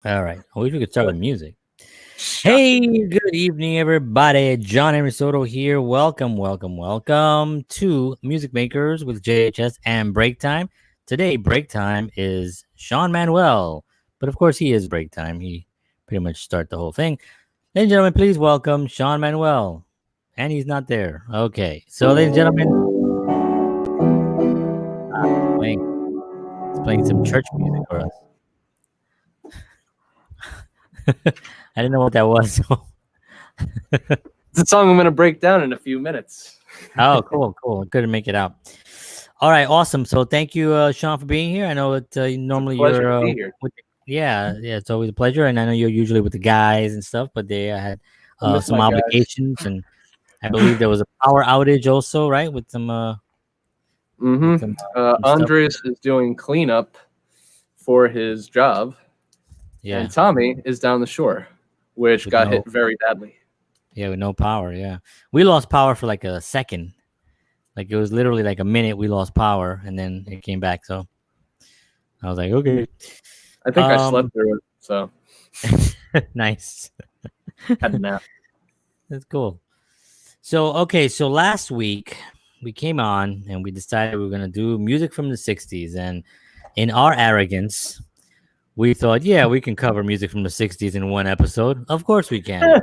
All right. I wish we could start with music. Hey, good evening, everybody. John Henry Soto here. Welcome to Music Makers with JHS and BreakTime. Today, BreakTime is Sean Manuel, but of course, he is BreakTime. He pretty much start the whole thing. Ladies and gentlemen, please welcome Sean Manuel. And he's not there. Okay. So, ladies and gentlemen, he's playing some church music for us. I didn't know what that was. It's a song I'm going to break down in a few minutes. Oh, cool. Couldn't make it out. All right, awesome. So thank you, Sean, for being here. I know it normally you're to be here. yeah, it's always a pleasure, and I know you're usually with the guys and stuff, but they had some obligations, and I believe there was a power outage also, right? With some Andres is doing cleanup for his job, and Tommy is down the shore, which got hit very badly. Yeah, with no power. Yeah, we lost power for like a second. Like it was literally like a minute we lost power, and then it came back. So I was like, okay. I think I slept through it. So nice. Had a nap. That's cool. So last week we came on and we decided we were gonna do music from the '60s, and in our arrogance, we thought, yeah, we can cover music from the '60s in one episode. Of course we can.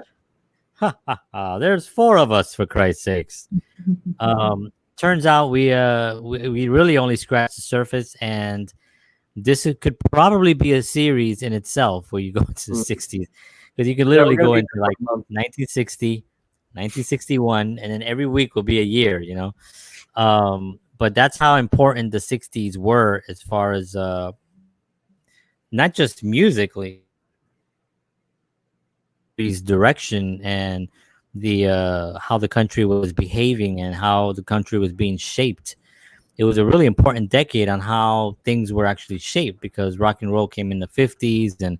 There's 4 of us, for Christ's sakes. Turns out we really only scratched the surface, and this could probably be a series in itself where you go into the '60s, because you could literally go into like 1960, 1961, and then every week will be a year, you know. But that's how important the '60s were as far as not just musically, direction and the how the country was behaving and how the country was being shaped. It was a really important decade on how things were actually shaped, because rock and roll came in the '50s, and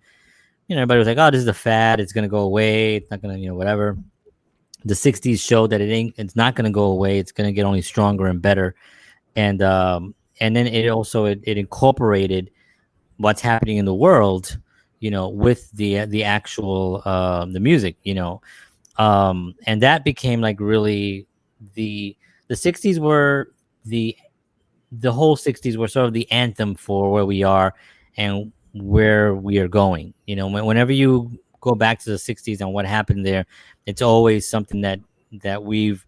everybody was like, oh, this is a fad, it's going to go away, it's not going to, whatever. The '60s showed that it's not going to go away, it's going to get only stronger and better. And then it also it incorporated what's happening in the world, with the actual the music, and that became like really the '60s were the whole '60s were sort of the anthem for where we are and where we are going. Whenever you go back to the '60s and what happened there, it's always something that we've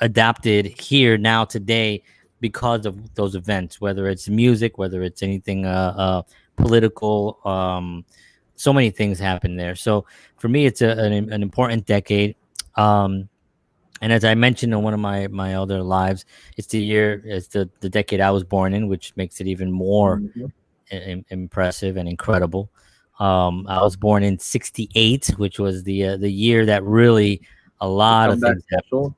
adapted here now today because of those events, whether it's music, whether it's anything political. So many things happen there. So for me, it's an important decade. And as I mentioned in one of my other lives, it's the decade I was born in, which makes it even more impressive and incredible. I was born in '68, which was the year that really a lot of things happened.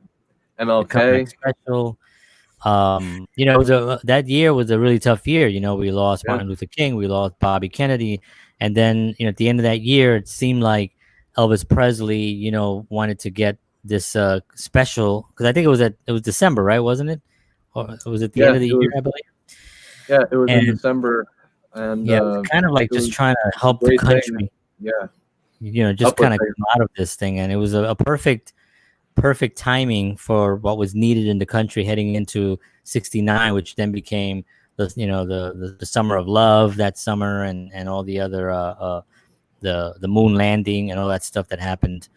MLK special. It was that year was a really tough year. We lost Martin Luther King, we lost Bobby Kennedy, and then at the end of that year, it seemed like Elvis Presley, wanted to get this special, because I think it was December, right? Wasn't it? Or was it the end of the year, I believe? Yeah, it was in December, and it was kind of like just trying to help the country. Just kind of come out of this thing, and it was a perfect timing for what was needed in the country heading into '69, which then became the summer of love that summer, and all the other the moon landing and all that stuff that happened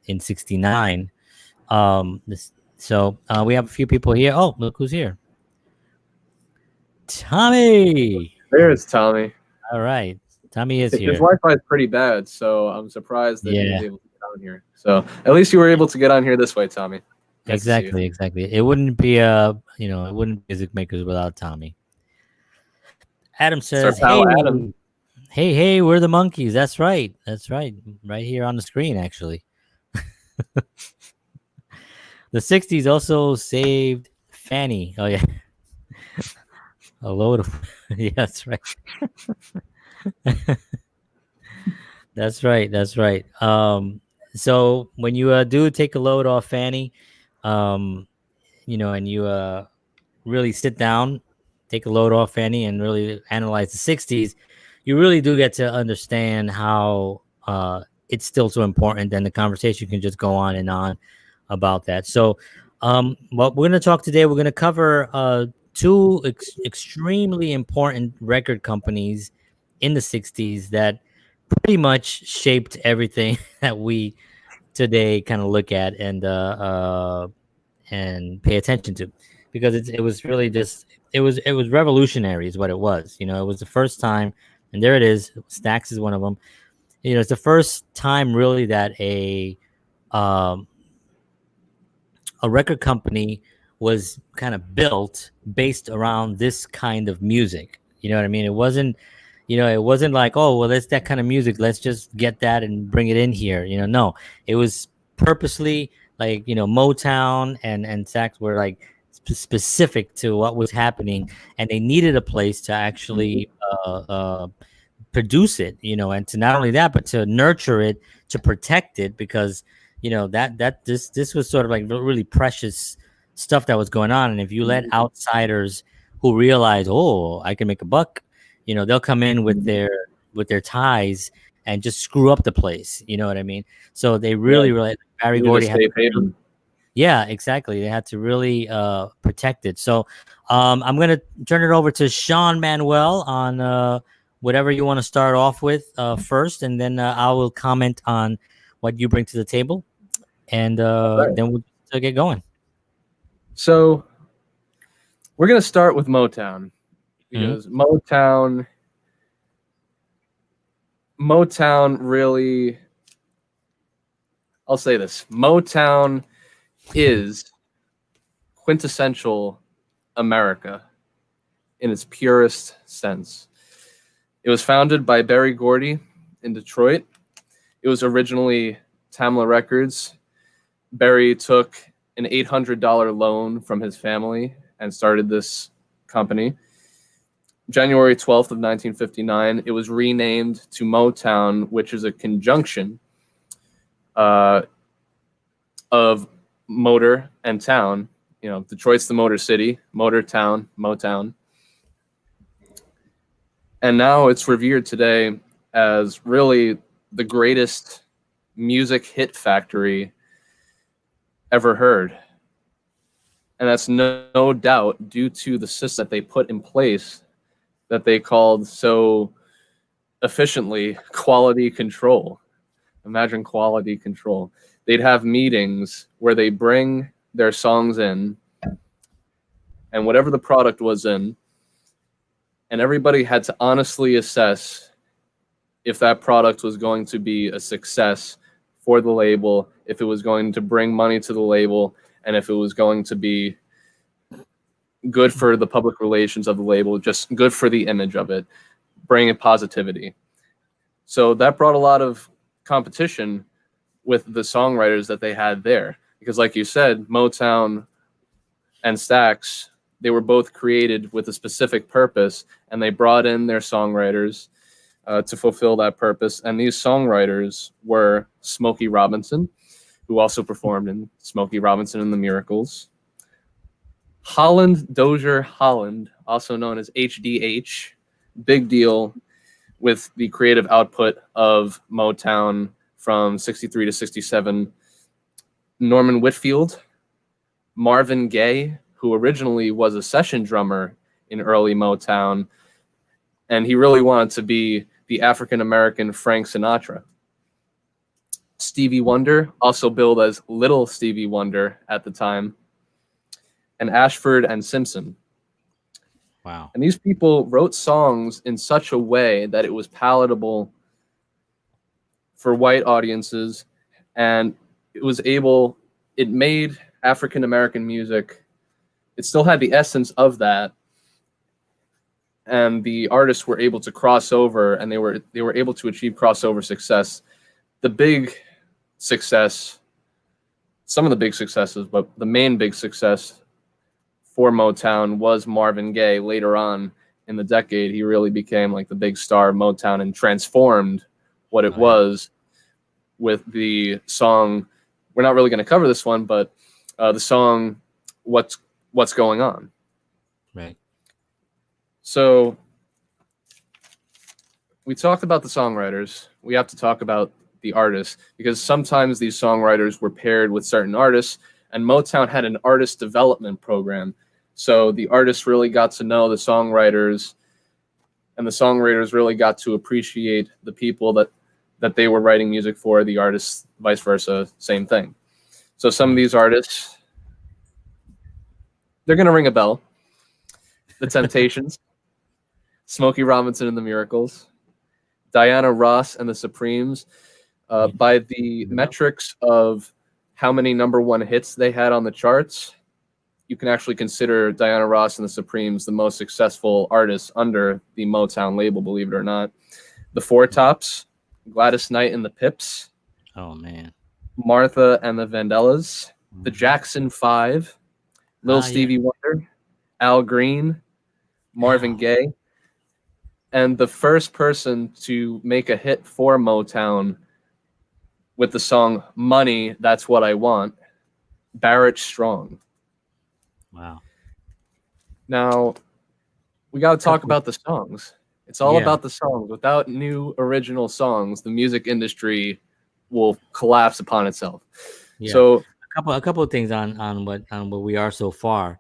in '69. So we have a few people here. Oh, look who's here. Tommy. There's Tommy. All right. Tommy is here. His Wi-Fi is pretty bad, so I'm surprised that he was able to get on here. So at least you were able to get on here this way, Tommy. Nice exactly. It wouldn't be it wouldn't be Music Makers without Tommy. Adam says, "Hey, Adam. Hey, we're the monkeys." That's right. Right here on the screen, actually. The '60s also saved Fanny. Oh yeah, a load of. Yeah, that's right. That's right. So when you do take a load off Fanny, and you really sit down, take a load off Fanny, and really analyze the '60s, you really do get to understand how it's still so important, and the conversation can just go on and on about that. So, what we're going to talk today, we're going to cover two extremely important record companies in the 60s that pretty much shaped everything that we today kind of look at and pay attention to, because it was really just it was revolutionary is what it was. It was the first time, and there it is. Stax is one of them. It's the first time really that um, a record company was kind of built based around this kind of music. You know what I mean? It wasn't like, oh, well, that's that kind of music. Let's just get that and bring it in here. No, it was purposely like, Motown and Sax were like specific to what was happening, and they needed a place to actually produce it, and to not only that, but to nurture it, to protect it, because this was sort of like really precious stuff that was going on. And if you let outsiders who realize, oh, I can make a buck, they'll come in with their ties and just screw up the place. You know what I mean? So they really Barry Gordy had to, yeah, exactly. They had to really protect it. So I'm going to turn it over to Sean Manuel on whatever you want to start off with first, and then I will comment on what you bring to the table, and then we'll get going. So we're going to start with Motown, because Motown really, I'll say this, Motown is quintessential America in its purest sense. It was founded by Berry Gordy in Detroit. It was originally Tamla Records. Berry took an $800 loan from his family and started this company. January 12th of 1959, it was renamed to Motown, which is a conjunction of motor and town. Detroit's the motor city, motor town, Motown. And now it's revered today as really the greatest music hit factory ever heard. And that's no doubt due to the system that they put in place that they called so efficiently quality control. Imagine quality control. They'd have meetings where they bring their songs in, and whatever the product was in, and everybody had to honestly assess if that product was going to be a success for the label, if it was going to bring money to the label, and if it was going to be good for the public relations of the label, just good for the image of it, bringing positivity. So that brought a lot of competition with the songwriters that they had there. Because like you said, Motown and Stax, they were both created with a specific purpose, and they brought in their songwriters to fulfill that purpose. And these songwriters were Smokey Robinson, who also performed in Smokey Robinson and the Miracles. Holland Dozier Holland, also known as HDH, big deal with the creative output of Motown from 63 to 67. Norman Whitfield, Marvin Gaye, who originally was a session drummer in early Motown, and he really wanted to be the African-American Frank Sinatra. Stevie Wonder, also billed as Little Stevie Wonder at the time, and Ashford and Simpson. Wow. And these people wrote songs in such a way that it was palatable for white audiences, and it made African-American music, it still had the essence of that, and the artists were able to cross over, and they were able to achieve crossover success. The big success, some of the big successes, but the main big success for Motown was Marvin Gaye. Later on in the decade, he really became like the big star of Motown and transformed what it was with the song. We're not really going to cover this one, but the song What's Going On. Right. So we talked about the songwriters. We have to talk about the artists, because sometimes these songwriters were paired with certain artists, and Motown had an artist development program. So the artists really got to know the songwriters, and the songwriters really got to appreciate the people that they were writing music for, the artists, vice versa, same thing. So some of these artists, they're going to ring a bell. The Temptations, Smokey Robinson and the Miracles, Diana Ross and the Supremes. By the metrics of how many #1 hits they had on the charts, you can actually consider Diana Ross and the Supremes the most successful artists under the Motown label, believe it or not. The Four Tops, Gladys Knight and the Pips. Oh, man. Martha and the Vandellas. The Jackson 5, Lil Stevie Wonder, Al Green, Marvin Gaye. And the first person to make a hit for Motown with the song Money, That's What I Want, Barrett Strong. Wow. Now, we got to talk about the songs. It's all about the songs. Without new original songs, the music industry will collapse upon itself. Yeah. So a couple of things on what we are so far.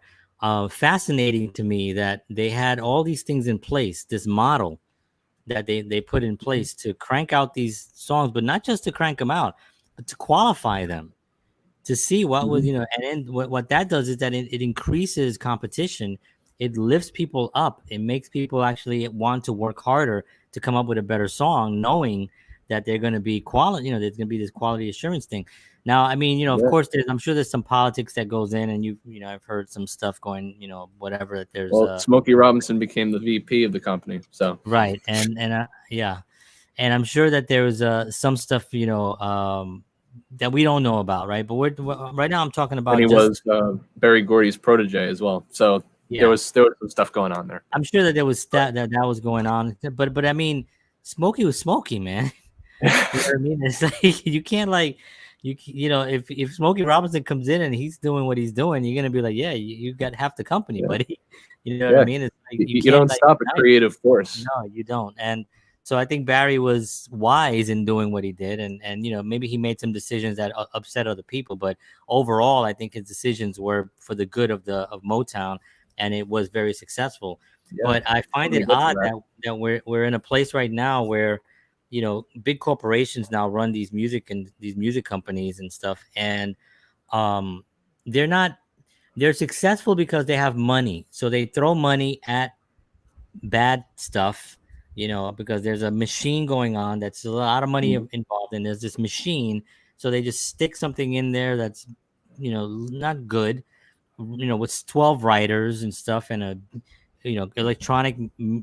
Fascinating to me that they had all these things in place, this model that they put in place to crank out these songs, but not just to crank them out, but to qualify them, to see what was, and then what that does is that it increases competition. It lifts people up. It makes people actually want to work harder to come up with a better song, knowing that they're going to be quality, there's going to be this quality assurance thing. Now, I mean, of course, I'm sure there's some politics that goes in, and I've heard some stuff going, whatever. That there's. Well, Smokey Robinson became the VP of the company, so right, and and I'm sure that there was some stuff, that we don't know about, right? But we're right now. I'm talking about. And he was Berry Gordy's protege as well, so there was some stuff going on there. I'm sure that there was that was going on, but I mean, Smokey was Smokey, man. You know what I mean? It's like you can't if Smokey Robinson comes in and he's doing what he's doing, you're gonna be like, yeah, you got half the company, buddy. You know what I mean? It's like you don't stop a creative force. No, you don't. And so I think Barry was wise in doing what he did, and maybe he made some decisions that upset other people, but overall, I think his decisions were for the good of Motown, and it was very successful. Yeah, but I find it odd that we're in a place right now where big corporations now run these music companies and stuff, and they're successful because they have money, so they throw money at bad stuff, because there's a machine going on that's a lot of money involved, and there's this machine, so they just stick something in there that's not good, with 12 writers and stuff, and a electronic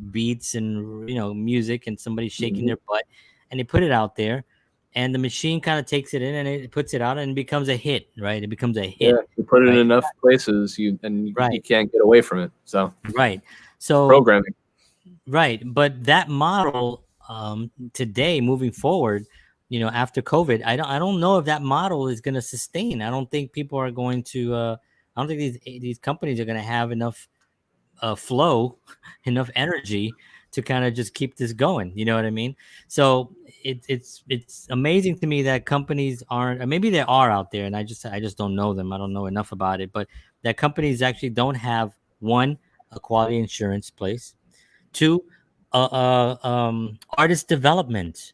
beats and music, and somebody shaking their butt, and they put it out there, and the machine kind of takes it in and it puts it out and it becomes a hit, right? It becomes a hit. Yeah, you put it in enough places, you can't get away from it. So programming. Right, but that model today, moving forward, after COVID, I don't know if that model is going to sustain. I don't think people are going to. I don't think these companies are going to have enough flow, enough energy to kind of just keep this going. You know what I mean? So it's amazing to me that companies aren't, or maybe they are out there, and I just don't know them. I don't know enough about it, but that companies actually don't have, one, a quality insurance place, two, artist development.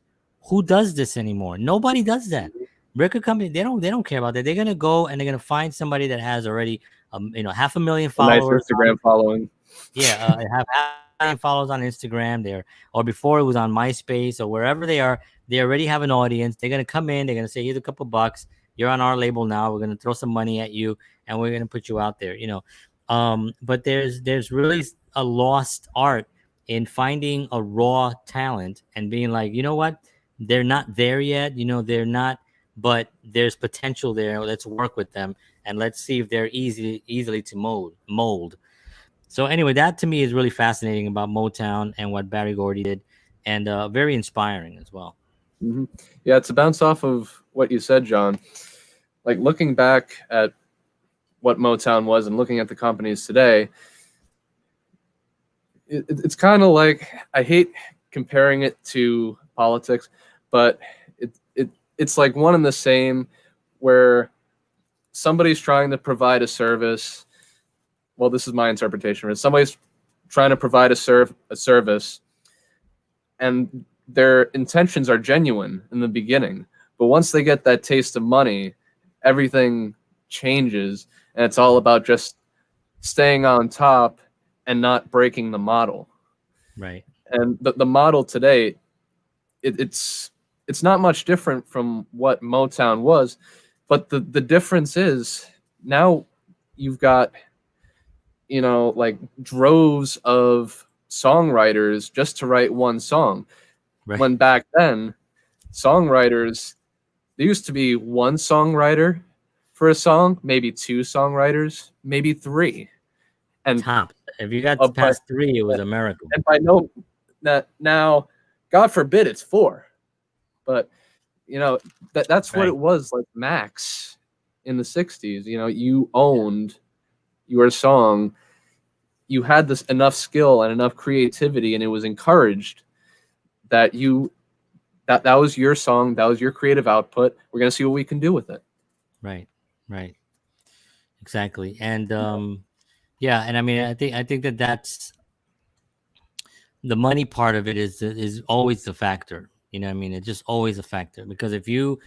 Who does this anymore? Nobody does that. Record company, they don't care about that. They're gonna go and they're gonna find somebody that has already 500,000 followers, nice Instagram following. Yeah, have 500,000 followers on Instagram there, or before it was on MySpace or wherever they are. They already have an audience. They're gonna come in. They're gonna say, "Here's a couple bucks. You're on our label now. We're gonna throw some money at you, and we're gonna put you out there." But there's really a lost art in finding a raw talent and being like, you know what, they're not there yet. They're not, but there's potential there. Let's work with them and let's see if they're easily to mold. So anyway, that to me is really fascinating about Motown and what Berry Gordy did, and very inspiring as well. Mm-hmm. Yeah, to bounce off of what you said, John, like looking back at what Motown was and looking at the companies today, it's kind of like, I hate comparing it to politics, but it's like one and the same, where somebody's trying to provide a service. Well, this is my interpretation of it. Somebody's trying to provide a service, and their intentions are genuine in the beginning. But once they get that taste of money, everything changes, and it's all about just staying on top and not breaking the model. Right. And the model today, it's not much different from what Motown was, but the difference is now you've got, like droves of songwriters just to write one song. Right. When back then, songwriters, there used to be one songwriter for a song, maybe two songwriters, maybe three. And Top. If you got but past 3, it was a miracle. and by no that now, God forbid it's 4, but that's what Right. it was like max in the 60s. You owned your song, you had this enough skill and enough creativity, and it was encouraged that that was your song, that was your creative output. We're gonna see what we can do with it. Right. Right. Exactly. And yeah, and I mean, I think that that's the money part of it is always the factor. You know what I mean? It's just always a factor, because if you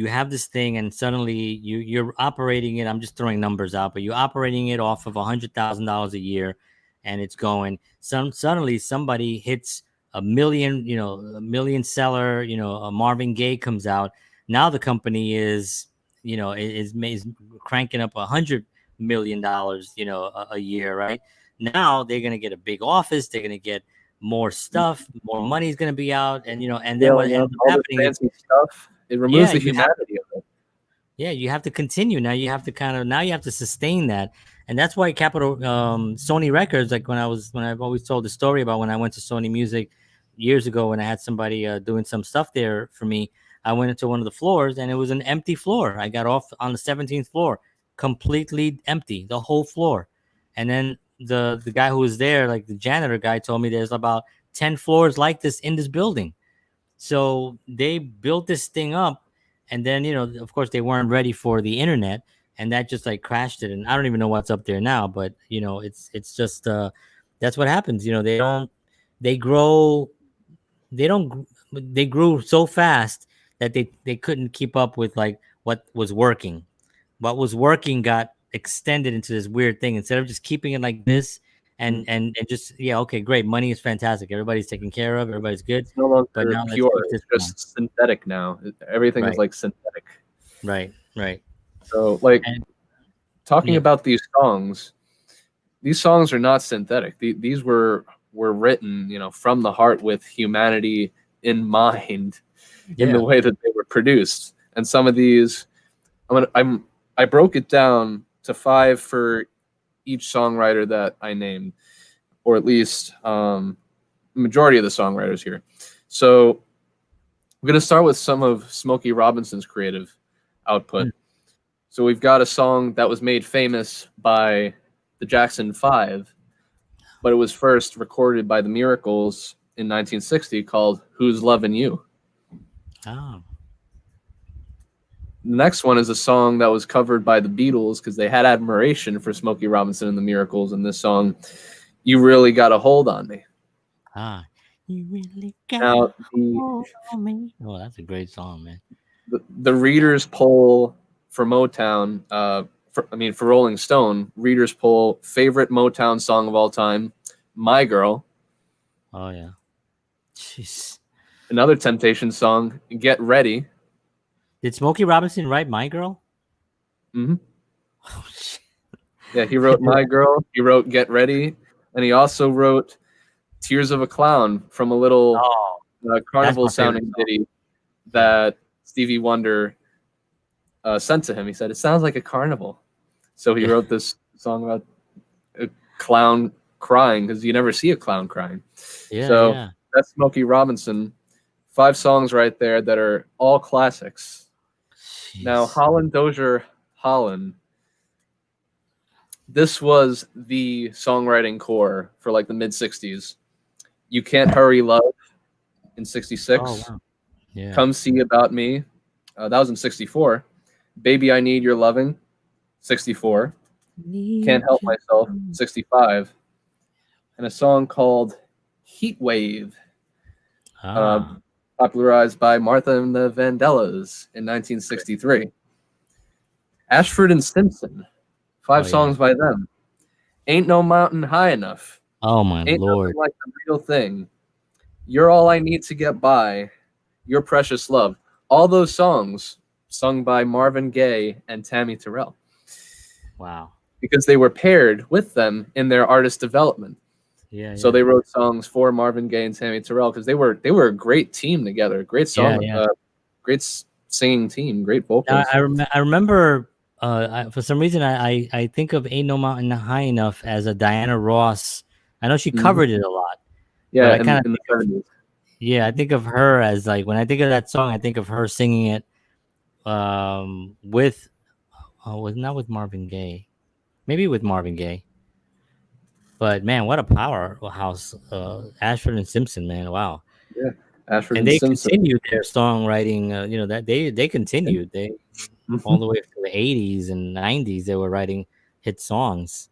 have this thing and suddenly you're operating it, I'm just throwing numbers out, but you're operating it off of $100,000 a year, and it's going, suddenly somebody hits a million seller, a Marvin Gaye comes out. Now the company is cranking up $100 million, a year, right? Now they're gonna get a big office, they're gonna get more stuff, more money is gonna be out, and then what ends up all this happening is, fancy stuff, it removes the you have humanity of it. you have to continue. Now you have to sustain that. And that's why Sony Records, like when I've always told the story about when I went to Sony Music years ago, when I had somebody doing some stuff there for me. I went into one of the floors and it was an empty floor. I got off on the 17th floor, completely empty, the whole floor. And then the guy who was there, like the janitor guy, told me there's about 10 floors like this in this building. So they built this thing up, and then of course they weren't ready for the internet, and that just like crashed it. And I don't even know what's up there now, but it's just that's what happens. They grow they don't they grew so fast that they couldn't keep up with like what was working. What was working got extended into this weird thing, instead of just keeping it like this and just, yeah, okay, great, money is fantastic, everybody's taken care of, everybody's good, It's no but longer now let's pure. keep this It's going. just synthetic now. Everything is Right. like synthetic. Right. So, like, And talking yeah, about these songs are not synthetic. These were written, from the heart, with humanity in mind, in the yeah, way that they were produced. And some of these, I broke it down to 5 for each songwriter that I named, or at least majority of the songwriters here. So I'm going to start with some of Smokey Robinson's creative output. So we've got a song that was made famous by the Jackson 5, but it was first recorded by the Miracles in 1960, called Who's Lovin' You. oh, The next one is a song that was covered by the Beatles because they had admiration for Smokey Robinson and the Miracles, and this song, You Really Got a Hold on Me. You really got Now, hold on me. Oh, that's a great song, man. the readers poll for Motown, for Rolling Stone, readers poll favorite Motown song of all time, My Girl. Oh yeah. Jeez. Another Temptation song, Get Ready. Did Smokey Robinson write My Girl? Mm-hmm. Oh shit. Yeah, he wrote My Girl, he wrote Get Ready, and he also wrote Tears of a Clown from a little carnival sounding ditty that Stevie Wonder sent to him. He said, it sounds like a carnival. So he wrote this song about a clown crying, because you never see a clown crying. Yeah. That's Smokey Robinson. 5 songs right there that are all classics. Jeez. Now, Holland Dozier Holland, this was the songwriting core for like the mid-60s. You Can't Hurry Love in Oh '66. wow. Yeah. Come See About Me, that was in '64. Baby, I Need Your Loving, '64. Can't Need Help you. Myself, '65. And a song called Heat Wave, uh, Ah. popularized by Martha and the Vandellas in 1963. Ashford and Simpson, Oh 5 songs yeah. by them. Ain't No Mountain High Enough, Oh my Ain't lord. Nothing Like the Real Thing, You're All I Need to Get By, Your Precious Love. All those songs sung by Marvin Gaye and Tammy Terrell Wow. because they were paired with them in their artist development. Yeah. So Yeah. they wrote songs for Marvin Gaye and Tammy Terrell because they were a great team together, great Yeah. song, Yeah. singing team, great Now, vocals. I remember. For some reason, I think of "Ain't No Mountain High Enough" as a Diana Ross. I know she Mhm. covered it a lot, but Yeah, I kind of in the think of, 70s. yeah, I think of her as like when I think of that song, I think of her singing it with was not with Marvin Gaye, maybe with Marvin Gaye. But man, what a powerhouse, Ashford and Simpson, man, wow. Yeah, Ashford And and they Simpson. continued their songwriting. That they continued. They all Mhm. the way to the '80s and '90s. They were writing hit songs.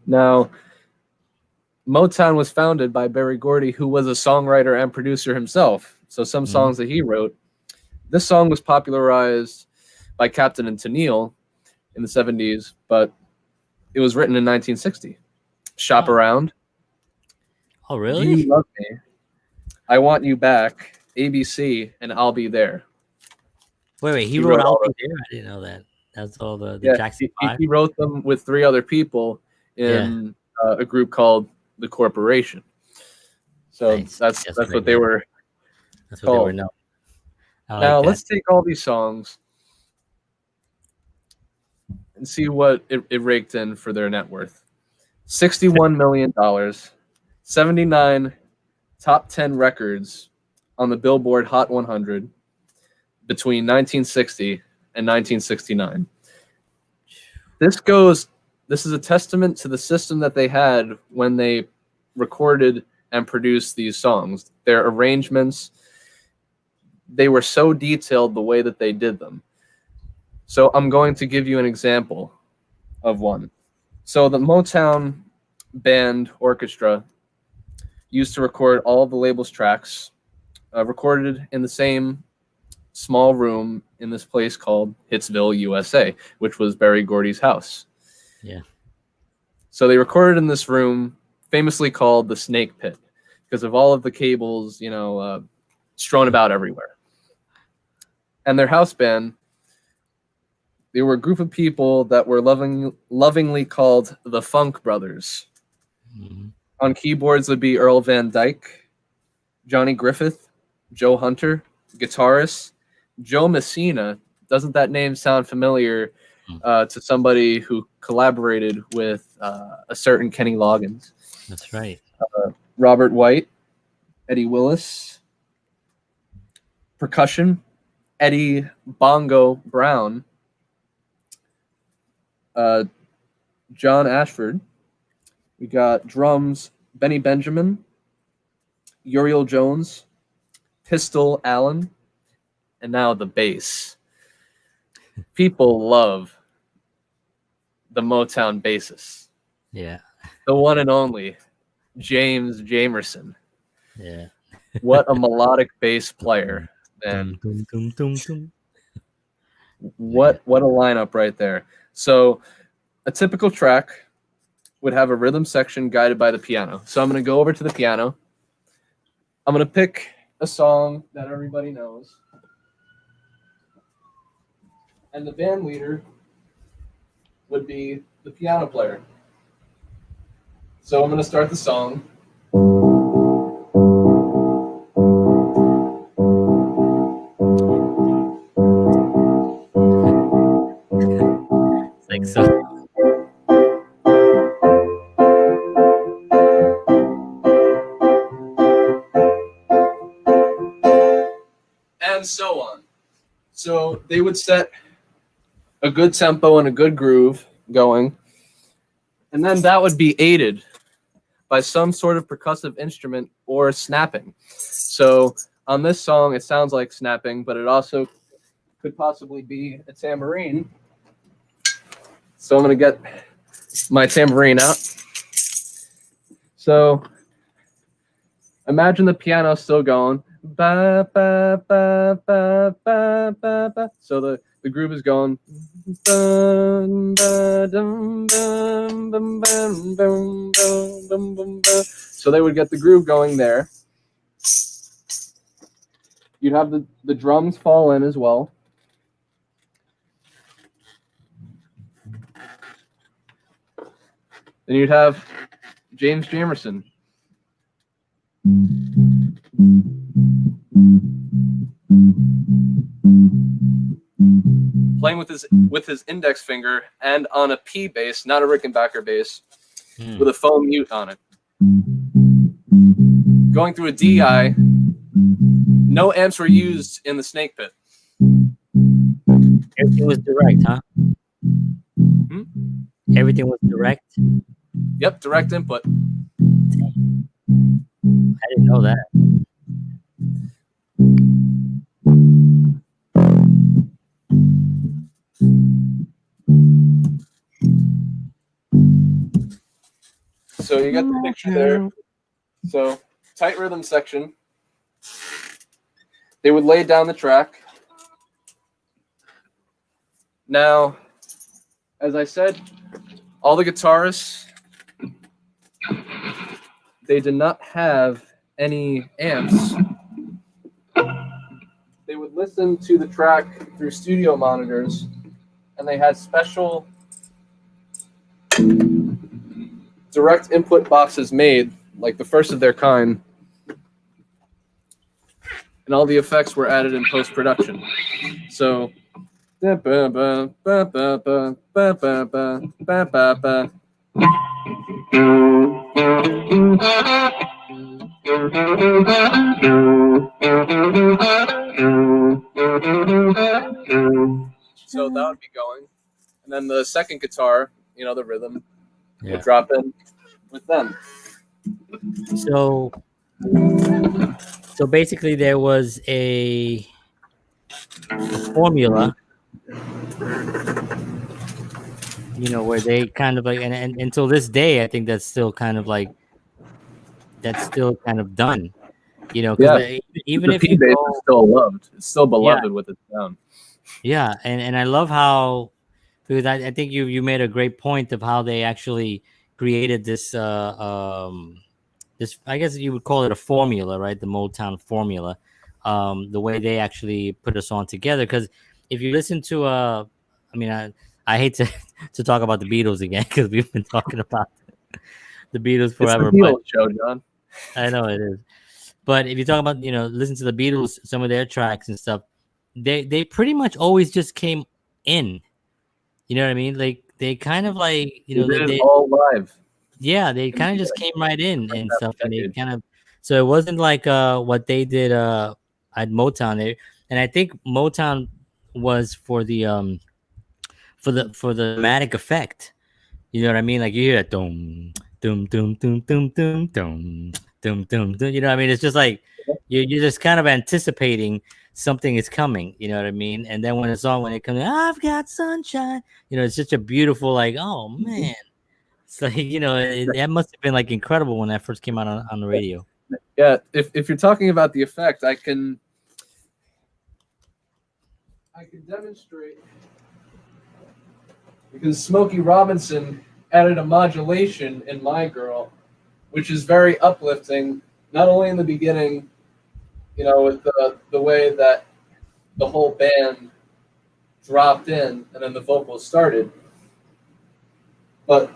Now, Motown was founded by Berry Gordy, who was a songwriter and producer himself. So some Mhm. songs that he wrote. This song was popularized by Captain and Tennille in the 70s, but it was written in 1960. Shop Oh, Around, oh, Do really? You Love Me, I Want You Back, ABC, and I'll Be There. Wait. He He wrote wrote "I'll all Be the There." I didn't know that. That's all the yeah. Jackson He, Five. he wrote them with 3 other people Yeah, in a group called the Corporation. So nice. that's That's what right. they Yeah, were that's what they were called. known. I like Now that. let's take all these songs and see what it raked in for their net worth. $61 million, 79 top 10 records on the Billboard Hot 100 between 1960 and 1969. This goes. This is a testament to the system that they had when they recorded and produced these songs. Their arrangements, they were so detailed the way that they did them. So I'm going to give you an example of one. So the Motown band orchestra used to record all of the label's tracks, recorded in the same small room in this place called Hitsville, USA, which was Berry Gordy's house. Yeah. So they recorded in this room, famously called the Snake Pit, because of all of the cables, strewn about everywhere. And their house band, they were a group of people that were lovingly called the Funk Brothers. Mhm. On keyboards would be Earl Van Dyke, Johnny Griffith, Joe Hunter, guitarist, Joe Messina. Doesn't that name sound familiar Mm. to somebody who collaborated with a certain Kenny Loggins? That's right. Robert White, Eddie Willis, percussion, Eddie Bongo Brown, uh, John Ashford. We got drums, Benny Benjamin, Uriel Jones, Pistol Allen, and now the bass. People love the Motown bassist, Yeah. the one and only James Jamerson. Yeah. What a melodic bass player, Dum, man. dum, dum, dum, dum. Man. What a lineup right there. So a typical track would have a rhythm section guided by the piano. So I'm going to go over to the piano. I'm going to pick a song that everybody knows. And the band leader would be the piano player. So I'm going to start the song. It's like so. And so on. So they would set a good tempo and a good groove going. And then that would be aided by some sort of percussive instrument or snapping. So on this song, it sounds like snapping, but it also could possibly be a tambourine. So I'm going to get my tambourine out. So imagine the piano still going. Ba, ba, ba, ba, ba, ba, ba. So the groove is going. So they would get the groove going there. You'd have the drums fall in as well. Then you'd have James Jamerson. Playing with his index finger and on a P bass, not a Rickenbacker bass, with a foam mute on it. Going through a DI, no amps were used in the Snake Pit. Everything was direct, huh? Everything was direct? Yep, direct input. Damn. I didn't know that. So you got the picture there. So tight rhythm section. They would lay down the track. Now, as I said, all the guitarists, they did not have any amps. They would listen to the track through studio monitors, and they had special direct input boxes made, like the first of their kind, and all the effects were added in post-production. So so that would be going, and then the second guitar, the rhythm, would drop in with them. So basically, there was a formula, where they kind of like, and until this day, I think that's still kind of done. Because even if you P-bass go, is still loved, it's still beloved with its sound. Yeah, and I love how, because I think you made a great point of how they actually created this this, I guess you would call it a formula, right? The Motown formula, the way they actually put a song together. Because if you listen to I hate to talk about the Beatles again, because we've been talking about the Beatles forever. It's the Beatles show, John. I know it is. But if you talk about, listen to the Beatles, some of their tracks and stuff, they pretty much always just came in. You know what I mean? Like they kind of like, they all live. Yeah, they kind of just came right in and stuff, and they kind of, so it wasn't like what they did at Motown. And I think Motown was for the dramatic effect. You know what I mean? Like you hear that dum dum dum dum dum dum dum dum dum dum. You know what I mean? It's just like you're just kind of anticipating something is coming. You know what I mean? And then when it comes, I've got sunshine. It's such a beautiful, like, oh man. It's like, that must have been like incredible when that first came out on the radio. Yeah, if you're talking about the effect, I can demonstrate, because Smokey Robinson added a modulation in My Girl, which is very uplifting, not only in the beginning, with the way that the whole band dropped in and then the vocals started, but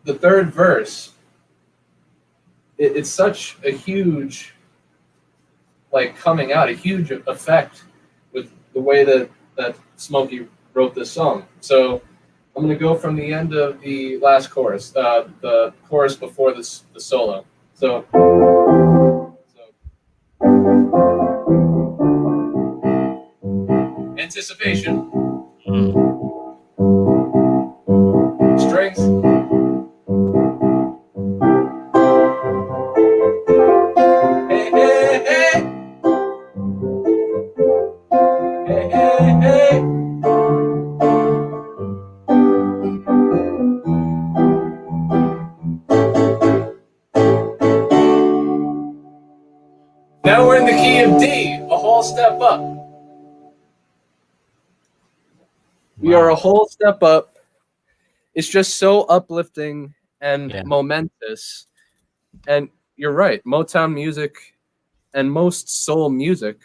the third verse, it's such a huge, like, coming out, a huge effect with the way that Smokey wrote this song. So I'm going to go from the end of the last chorus, the chorus before the solo. So anticipation, strength, key of D, a whole step up. We are a whole step up. It's just so uplifting and momentous. And you're right, Motown music and most soul music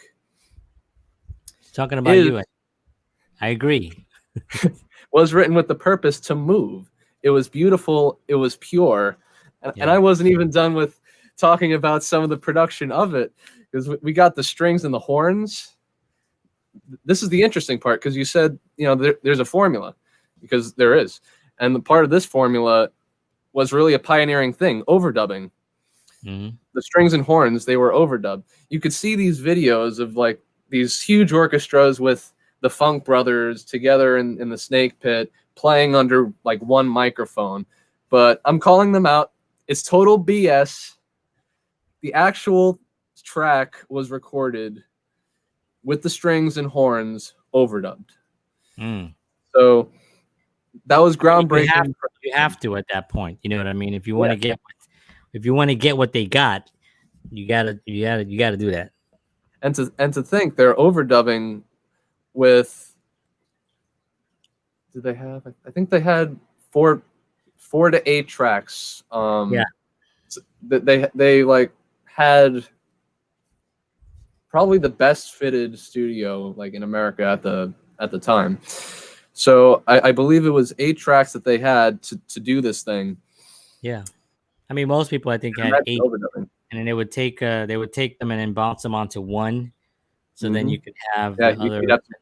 Talking about you, I agree. was written with the purpose to move. It was beautiful. It was pure. And I wasn't even done with talking about some of the production of it, because we got the strings and the horns. This is the interesting part, because you said, there's a formula, because there is. And the part of this formula was really a pioneering thing, overdubbing. Mm-hmm. The strings and horns, they were overdubbed. You could see these videos of like these huge orchestras with the Funk Brothers together in the Snake Pit playing under like one microphone. But I'm calling them out. It's total BS. The actual track was recorded with the strings and horns overdubbed. So that was groundbreaking. You have to at that point. You know what I mean? If you want to get what they got, you gotta do that. And to think they're overdubbing with, did they have? I think they had 4 to 8 tracks. They like had probably the best fitted studio like in America at the time. So I believe it was 8 tracks that they had to do this thing. Yeah, I mean most people I think had 8, and then they would take them and then bounce them onto one. So then you could have the other. Have to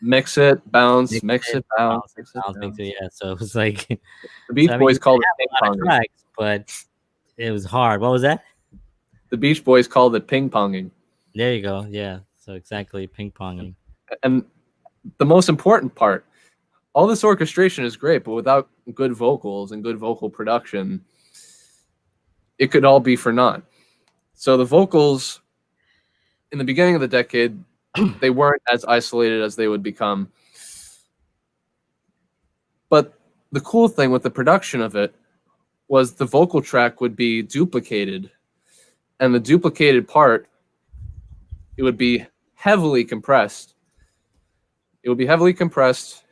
mix it, bounce, mix it, bounce. Yeah, so it was like the Beach Boys called it ping ponging, but it was hard. What was that? The Beach Boys called it ping ponging. There you go. Yeah, so exactly ping ponging. And the most important part, all this orchestration is great, but without good vocals and good vocal production, it could all be for naught. So the vocals in the beginning of the decade, they weren't as isolated as they would become. But the cool thing with the production of it was the vocal track would be duplicated. And the duplicated part, it would be heavily compressed. It would be heavily compressed.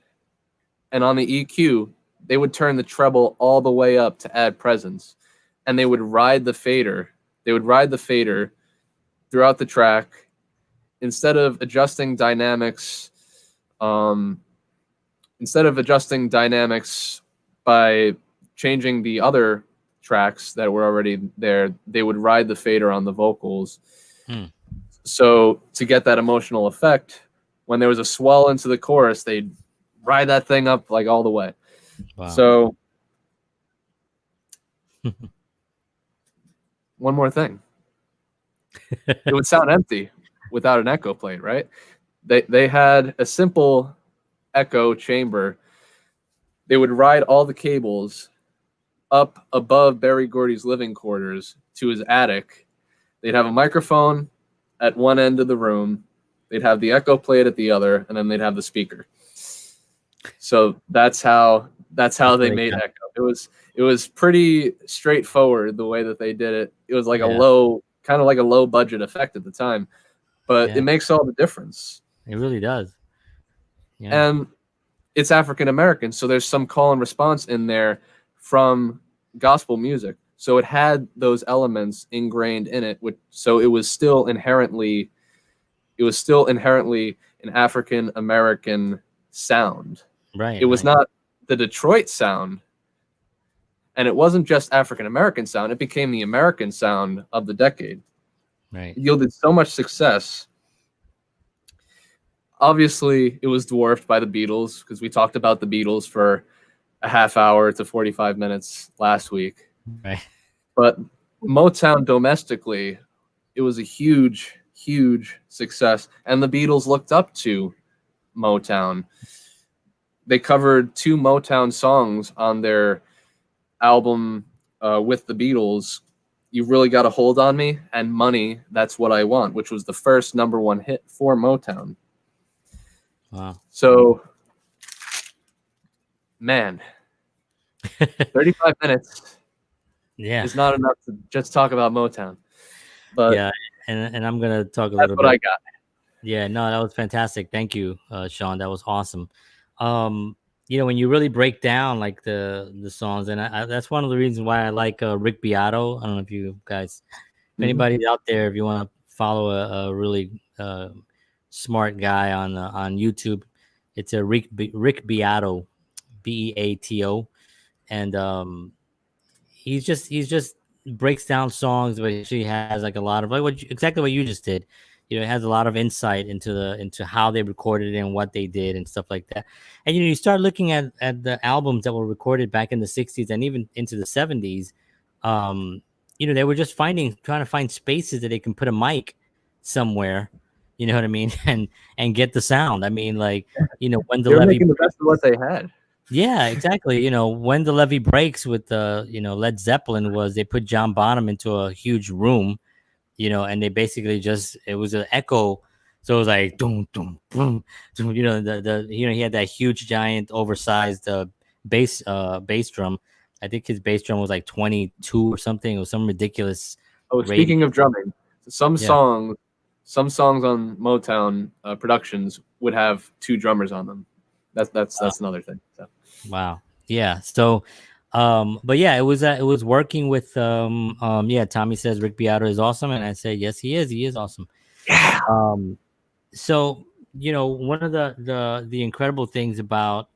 And on the EQ, they would turn the treble all the way up to add presence. And they would ride the fader. Throughout the track. Instead of adjusting dynamics by changing the other tracks that were already there, they would ride the fader on the vocals. So to get that emotional effect, when there was a swell into the chorus, they'd ride that thing up like all the way. Wow. So one more thing. It would sound empty without an echo plate, right? They had a simple echo chamber. They would ride all the cables up above Berry Gordy's living quarters to his attic. They'd have a microphone at one end of the room. They'd have the echo plate at the other, and then they'd have the speaker. So that's how they made echo. It was pretty straightforward the way that they did it. It was like a low budget effect at the time, but it makes all the difference. It really does. Yeah. And it's African American, so there's some call and response in there from gospel music. So it had those elements ingrained in it, so it was still inherently an African American sound. Right. It was not the Detroit sound. And it wasn't just African American sound, it became the American sound of the decade. Right. It yielded so much success. Obviously, it was dwarfed by the Beatles, because we talked about the Beatles for a half hour to 45 minutes last week. Right. But Motown domestically, it was a huge, huge success. And the Beatles looked up to Motown. They covered 2 Motown songs on their album with the Beatles, You Really Got a Hold on Me and Money, That's What I Want, which was the first #1 hit for Motown. Wow. So, man, 35 minutes is not enough to just talk about Motown. But and I'm gonna talk a That's little what I bit. got. Yeah, no, that was fantastic. Thank you, Sean. That was awesome. Um, when you really break down like the songs, and that's one of the reasons why I like Rick Beato. I don't know if you guys, if Mhm. anybody's out there, if you want to follow a really smart guy on YouTube, it's a Rick Beato, Beato, and he's just breaks down songs, but he actually has like a lot of like exactly what you just did. It has a lot of insight into how they recorded it and what they did and stuff like that. And you start looking at the albums that were recorded back in the '60s and even into the '70s. Um, they were just trying to find spaces that they can put a mic somewhere. You know what I mean? And get the sound. I mean, like, when the They were levee making the best of what they had. yeah, exactly. When the levee breaks with Led Zeppelin was they put John Bonham into a huge room, and they basically just it was an echo. So it was like doom doom boom, doom, the he had that huge giant oversized bass drum. I think his bass drum was like 22 or something. It was some ridiculous Oh, rating. speaking of drumming, some Yeah. songs, some songs on Motown productions would have two drummers on them. That's another thing. So. Wow. Yeah. So, but yeah, it was working with yeah. Tommy says Rick Beato is awesome, and I say yes, he is. He is awesome. Yeah. Um, so one of the incredible things about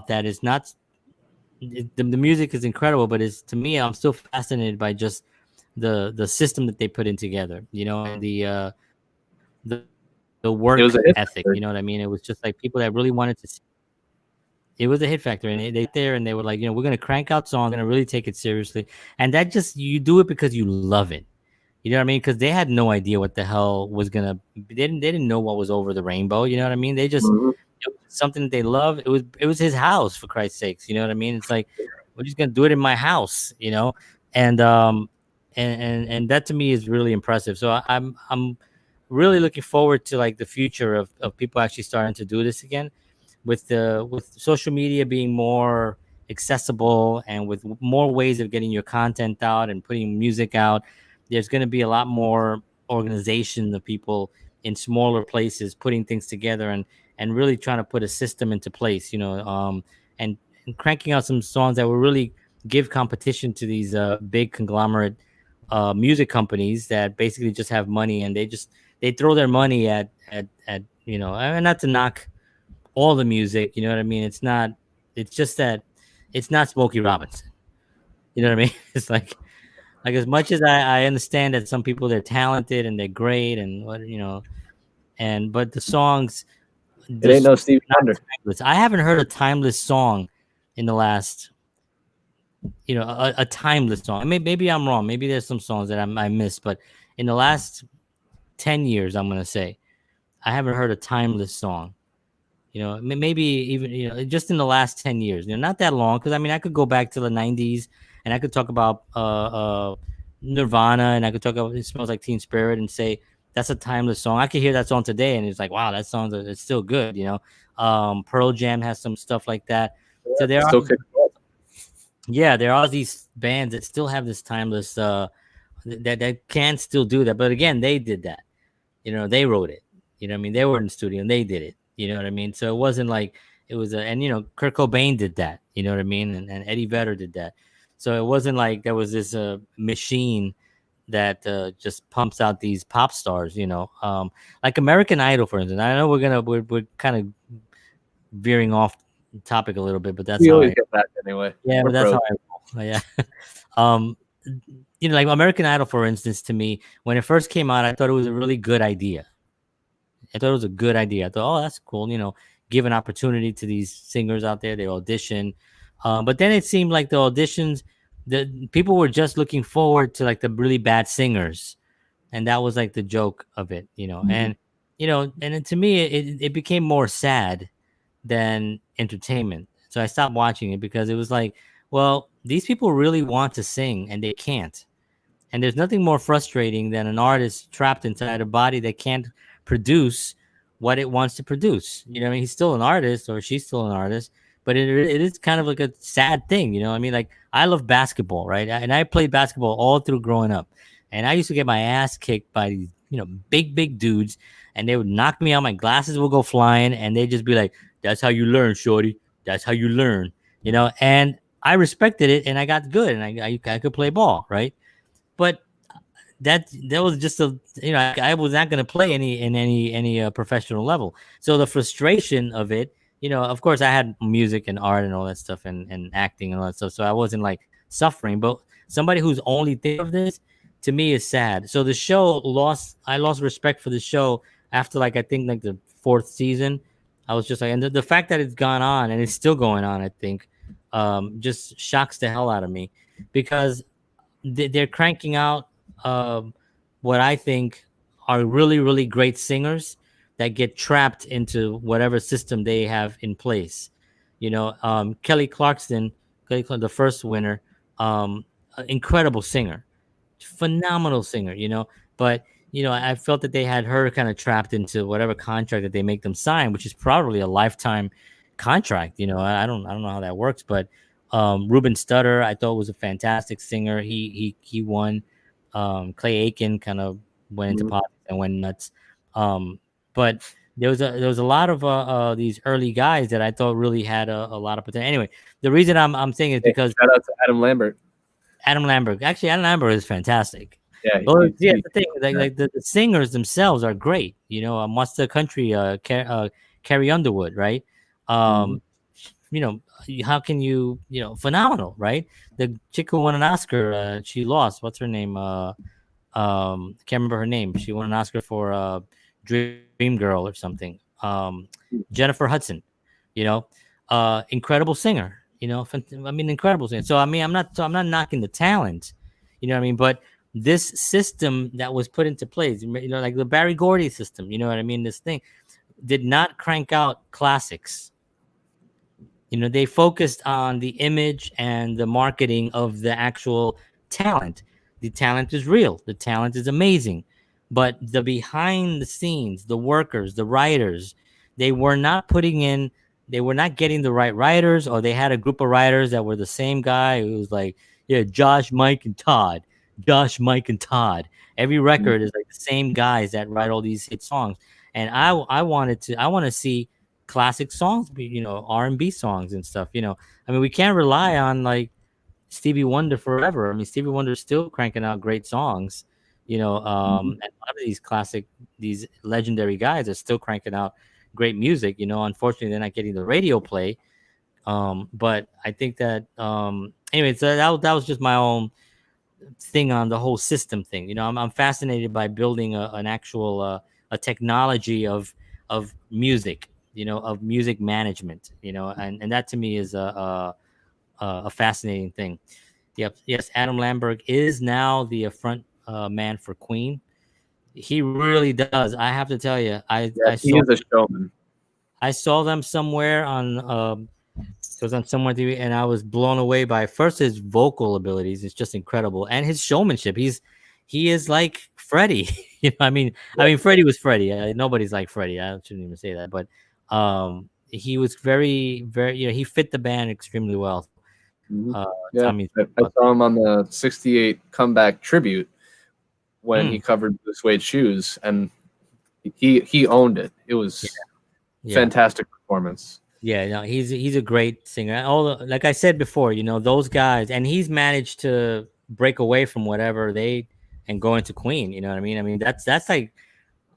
that is not the music is incredible, but it's to me I'm still fascinated by just the system that they put in together, and the work It was a ethic. hit You know what I factory. mean? It was just like people that really wanted to. It was a hit factor, and they there and they were like, we're gonna crank out songs, gonna really take it seriously, and that just you do it because you love it. You know what I mean? Because they had no idea what the hell was gonna. They didn't know what was over the rainbow. You know what I mean? They just Mhm. it was something that they love. It was his house for Christ's sakes. You know what I mean? It's like we're just gonna do it in my house. And and that to me is really impressive. So I'm really looking forward to like the future of people actually starting to do this again with social media being more accessible and with more ways of getting your content out and putting music out. There's going to be a lot more organization of people in smaller places putting things together and really trying to put a system into place, and, and cranking out some songs that will really give competition to these big conglomerate music companies that basically just have money, and they throw their money at and not to knock all the music. You know what I mean? It's just that it's not Smokey Robinson. You know what I mean? It's like as much as I understand that some people they're talented and they're great and what but the songs It ain't this no Stevie not Wonder. timeless. I haven't heard a timeless song in the last a timeless song. I mean, maybe I'm wrong. Maybe there's some songs that I missed, but in the last 10 years, I'm gonna say I haven't heard a timeless song. Maybe even just in the last 10 years, not that long, because I mean I could go back to the '90s and I could talk about Nirvana, and I could talk about It Smells Like Teen Spirit and say that's a timeless song. I could hear that song today and it's like, wow, that song it's still good. Pearl Jam has some stuff like that. So there are Still kicking butt. yeah, there are these bands that still have this timeless that can still do that. But again, they did that. They wrote it. I mean, they were in the studio and they did it. You know what I mean? So it wasn't like it was and Kurt Cobain did that. You know what I mean? And Eddie Vedder did that. So it wasn't like there was this machine that just pumps out these pop stars. Like American Idol, for instance. I know we're kind of veering off topic a little bit, but that's We how always I. get back anyway. Yeah, We're but that's pros. how I roll. Yeah. um, like American Idol, for instance, to me, when it first came out, I thought it was a really good idea. I thought it was a good idea. I thought, oh, that's cool. Give an opportunity to these singers out there. They audition, but then it seemed like the auditions, the people were just looking forward to like the really bad singers, and that was like the joke of it. Mhm. And then to me, it became more sad than entertainment. So I stopped watching it because it was like, well, these people really want to sing and they can't. And there's nothing more frustrating than an artist trapped inside a body that can't produce what it wants to produce. I mean, he's still an artist or she's still an artist, but it is kind of like a sad thing. I mean, like I love basketball, right? And I played basketball all through growing up. and I used to get my ass kicked by these, big dudes, and they would knock me out. My glasses would go flying, and they'd just be like, "That's how you learn, shorty. That's how you learn." And I respected it, and I got good, and I could play ball, right? But that was just I was not going to play any professional level. So the frustration of it, of course I had music and art and all that stuff, and acting and all that stuff, so I wasn't like suffering. But somebody who's only think of this, to me, is sad. So the show I lost respect for the show after, like, I think like the fourth season. I was just like, and the fact that it's gone on and it's still going on, I think, just shocks the hell out of me, because they're cranking out um, what I think are really, really great singers that get trapped into whatever system they have in place. The first winner, incredible singer, phenomenal singer. But I felt that they had her kind of trapped into whatever contract that they make them sign, which is probably a lifetime contract. I don't know how that works, but Ruben Studdard, I thought, was a fantastic singer. He won. Clay Aiken kind of went into politics and went nuts. But there was a lot of these early guys that I thought really had a lot of potential. Anyway, the reason I'm saying is because shout out to Adam Lambert. Actually, Adam Lambert is fantastic. Yeah, Well, the thing, like the singers themselves are great. What's the country? Carrie Underwood, right? Um, you know, how can phenomenal, right? The chick who won an Oscar, she lost. What's her name? Can't remember her name. She won an Oscar for Dream Girl or something. Jennifer Hudson, incredible singer. Incredible singer. So I'm not knocking the talent. You know what I mean? But this system that was put into place, like the Barry Gordy system, you know what I mean? This thing did not crank out classics. They focused on the image and the marketing of the actual talent. The talent is real. The talent is amazing. But the behind the scenes, the workers, the writers, they were not getting the right writers, or they had a group of writers that were the same guy who was like, yeah, Josh, Mike, and Todd. Josh, Mike, and Todd. Every record is like the same guys that write all these hit songs. And I want to see classic songs, R&B songs and stuff. We can't rely on like Stevie Wonder forever. Stevie Wonder's still cranking out great songs, and a lot of these legendary guys are still cranking out great music. Unfortunately, they're not getting the radio play. But I think that anyway, so that was just my own thing on the whole system thing. I'm fascinated by building an actual a technology of music, of music management, and that to me is a fascinating thing. Yep. Yes, Adam Lambert is now the front man for Queen. He really does. I have to tell you, he is a showman. I saw them somewhere on it was on somewhere TV, and I was blown away by first his vocal abilities. It's just incredible, and his showmanship. He is like Freddie. Freddie was Freddie. Nobody's like Freddie. I shouldn't even say that, but he was very, very. He fit the band extremely well. I saw him on the '68 comeback tribute when he covered the Suede Shoes, and he owned it. It was fantastic performance. Yeah, no, he's a great singer. Like I said before, those guys, and he's managed to break away from whatever and go into Queen. You know what I mean? That's like,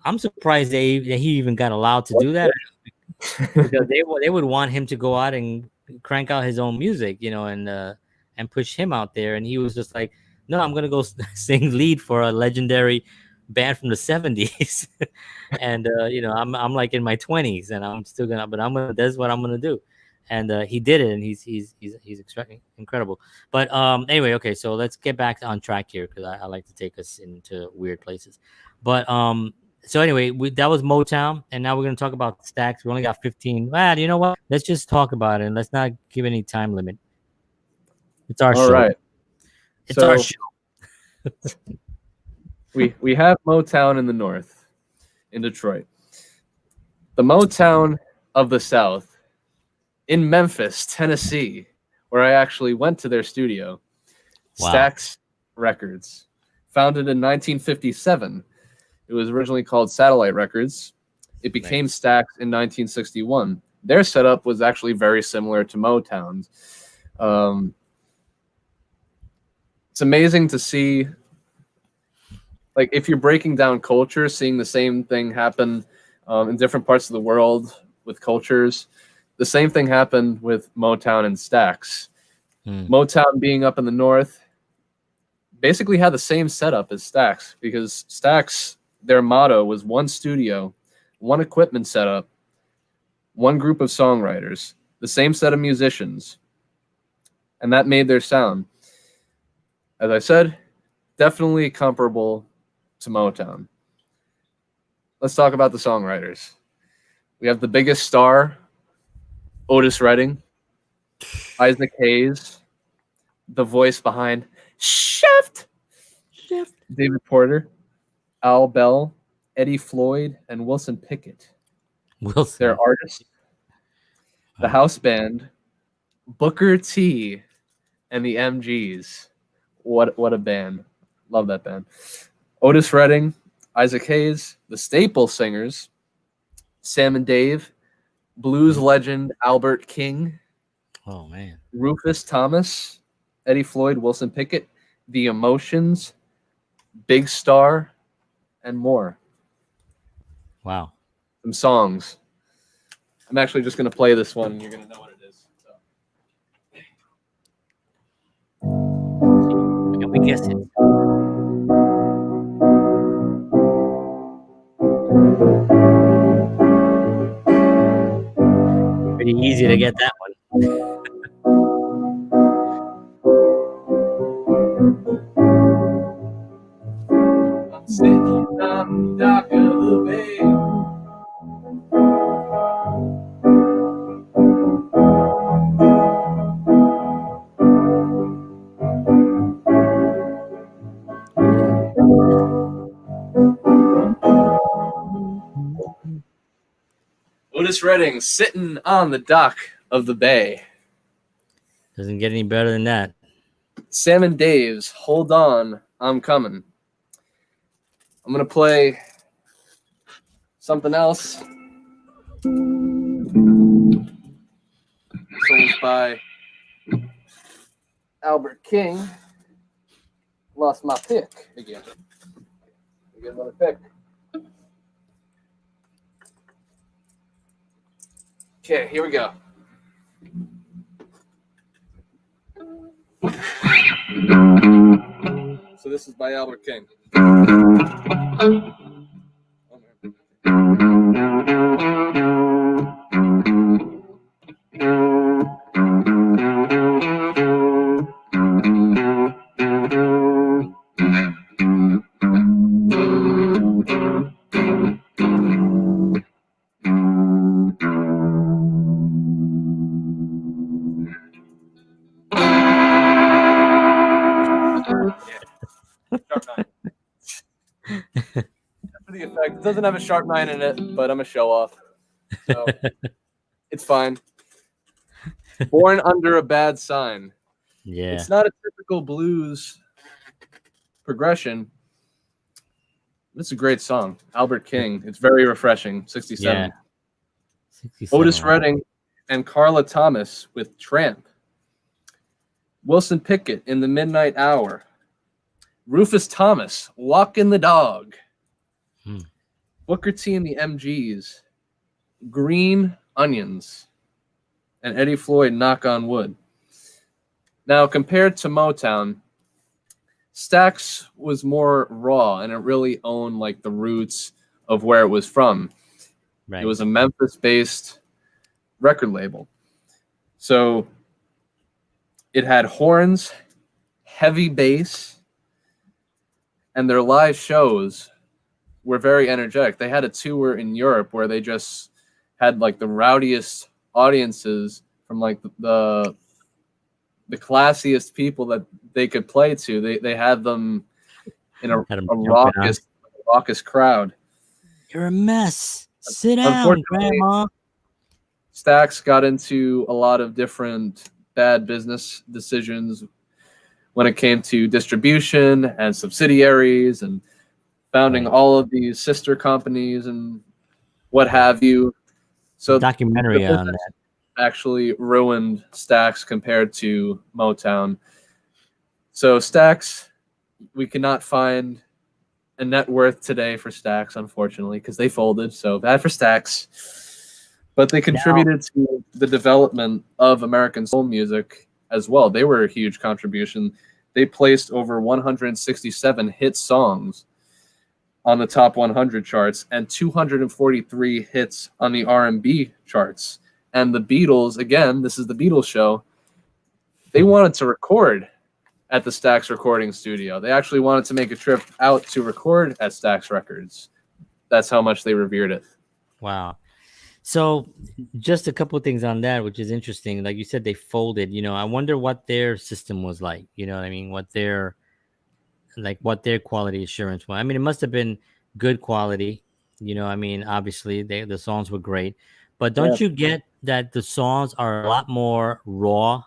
I'm surprised that he even got allowed to do that, because they would want him to go out and crank out his own music, and push him out there, and he was just like, no, I'm gonna go sing lead for a legendary band from the 70s. And I'm like in my 20s, and I'm still that's what I'm gonna do. And he did it, and he's incredible. But anyway, okay, so let's get back on track here, because I like to take us into weird places. But so anyway, that was Motown, and now we're gonna talk about Stax. We only got 15. You know what? Let's just talk about it, and let's not give any time limit. It's our show. All right. It's our show. we have Motown in the North, in Detroit. The Motown of the South, in Memphis, Tennessee, where I actually went to their studio. Wow. Stax Records, Founded in 1957. It was originally called Satellite Records. It became Stax in 1961. Their setup was actually very similar to Motown's. It's amazing to see, like, if you're breaking down culture, seeing the same thing happen in different parts of the world with cultures. The same thing happened with Motown and Stax. Motown being up in the north basically had the same setup as Stax, because Stax, their motto was one studio, one equipment setup, one group of songwriters, the same set of musicians, and that made their sound. As I said, definitely comparable to Motown. Let's talk about the songwriters. We have the biggest star, Otis Redding, Isaac Hayes, the voice behind Shift, David Porter, Al Bell, Eddie Floyd, and Wilson Pickett. They're artists. The house band, Booker T and the MGs. What a band. Love that band. Otis Redding, Isaac Hayes, the Staple Singers, Sam and Dave, blues legend Albert King. Oh, man. Rufus Thomas, Eddie Floyd, Wilson Pickett, The Emotions, Big Star, and more. Wow. Some songs. I'm actually just going to play this one, and you're going to know what it is. So. Can we guess it? Pretty easy to get that one. I'm sitting on the dock of the bay. Otis Redding, sitting on the dock of the bay. Doesn't get any better than that. Sam and Dave's Hold On, I'm Coming. I'm going to play something else. Songs by Albert King. Lost my pick again. Get another pick. Okay, here we go. So this is by Albert King. Sharp 9. For the effect, it doesn't have a sharp 9 in it, but I'm a show off, so it's fine. Born Under a Bad Sign. Yeah. It's not a typical blues progression. It's a great song. Albert King. It's very refreshing. 67. Yeah. 67. Otis Redding and Carla Thomas with Tramp. Wilson Pickett in the Midnight Hour. Rufus Thomas, Walking the Dog. Booker T and the MGs, Green Onions, and Eddie Floyd, Knock on Wood. Now, compared to Motown, Stax was more raw, and it really owned like the roots of where it was from. Right. It was a Memphis-based record label. So it had horns, heavy bass, and their live shows were very energetic. They had a tour in Europe where they just had like the rowdiest audiences from like the classiest people that they could play to. They had them in a raucous crowd. You're a mess. Sit down, Grandma. Stax got into a lot of different bad business decisions when it came to distribution and subsidiaries and founding Right. all of these sister companies and what Yeah. have you. So the Documentary on business that. actually ruined Stax compared to Motown. So Stax, we cannot find a net worth today for Stax, unfortunately, because they folded. So bad for Stax. But they Now, contributed to the development of American soul music as well. They were a huge contribution. They placed over 167 hit songs on the top 100 charts and 243 hits on the R&B charts. And the Beatles, again, this is the Beatles show, they wanted to record at the Stax recording studio. They actually wanted to make a trip out to record at Stax Records. That's how much they revered it. wow. So just a couple of things on that, which is interesting. Like you said, they folded. I wonder what their system was like. You know what I mean? What their quality assurance was. I mean, it must have been good quality. I mean, obviously the songs were great, but Yeah. don't you get that the songs are a lot more raw?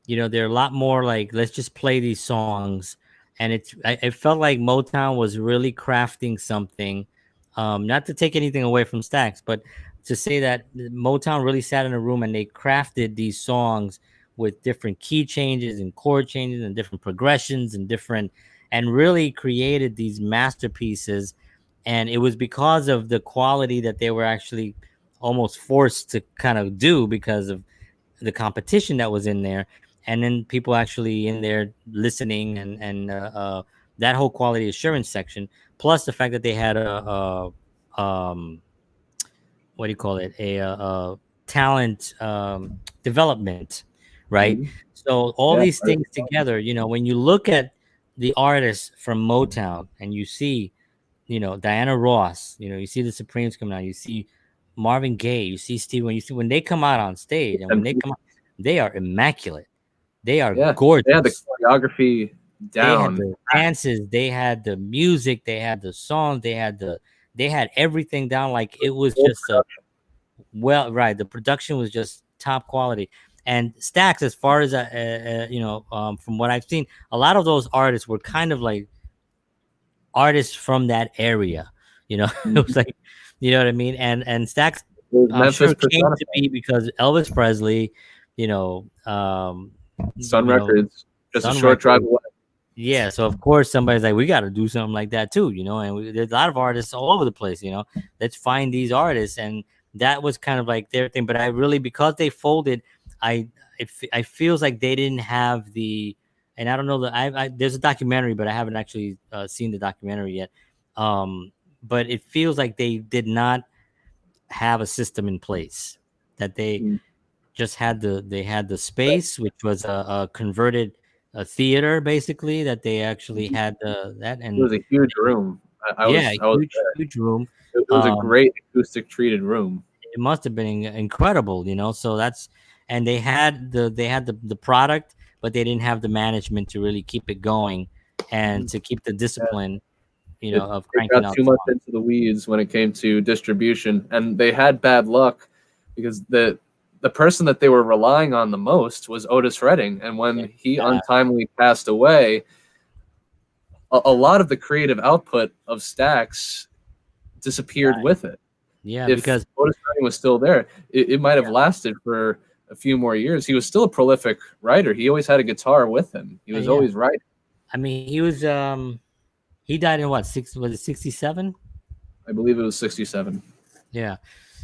They're a lot more like, let's just play these songs. And it felt like Motown was really crafting something. Not to take anything away from Stax, but to say that Motown really sat in a room and they crafted these songs with different key changes and chord changes and different progressions and really created these masterpieces. And it was because of the quality that they were actually almost forced to kind of do because of the competition that was in there, and then people actually in there listening, and that whole quality assurance section, plus the fact that they had what do you call it, a talent development, right? Mhm. So all Yeah. these things together, when you look at the artists from Motown and you see, Diana Ross, you see the Supremes coming out, you see Marvin Gaye, you see Steve, when they come out on stage and when they come out, they are immaculate. They are Yeah. They had the gorgeous. choreography They had down. the dances, they had the music, they had the songs, they had everything down. Like it was just right. The production was just top quality. And Stax, as far as from what I've seen, a lot of those artists were kind of like artists from that area. It was Mhm. like, you know what I mean. And Stax, It was I'm Memphis sure came to personified. be because Elvis Presley, you know, Sun you know, Records, just a Sun short drive Records. away. Yeah, so of course somebody's like, we got to do something like that too, and there's a lot of artists all over the place. Let's find these artists, and that was kind of like their thing. But I really, because they folded, I feels like they didn't have the, and I don't know that there's a documentary, but I haven't actually seen the documentary yet. But it feels like they did not have a system in place, that they Mm. just had the space, which was a converted theater, basically, that they actually Mhm. had that. It was a huge room. Yeah, I was huge, there. huge room. It was a um great acoustic treated room. it must have been incredible, so that's, and they had the product, but they didn't have the management to really keep it going and Mhm. to keep the Yeah. discipline, It of it cranking got out too much songs. into the weeds when it came to distribution, and they had bad luck because the person that they were relying on the most was Otis Redding, and when he Yeah, untimely passed away, a lot of the creative output of Stax disappeared right. with it. Yeah, If because Otis Redding was still there, it might have lasted for a few more years. He was still a prolific writer. He always had a guitar with him. He was yeah, always writing. I mean, he died in what, was it 67? I believe it was 67. Yeah.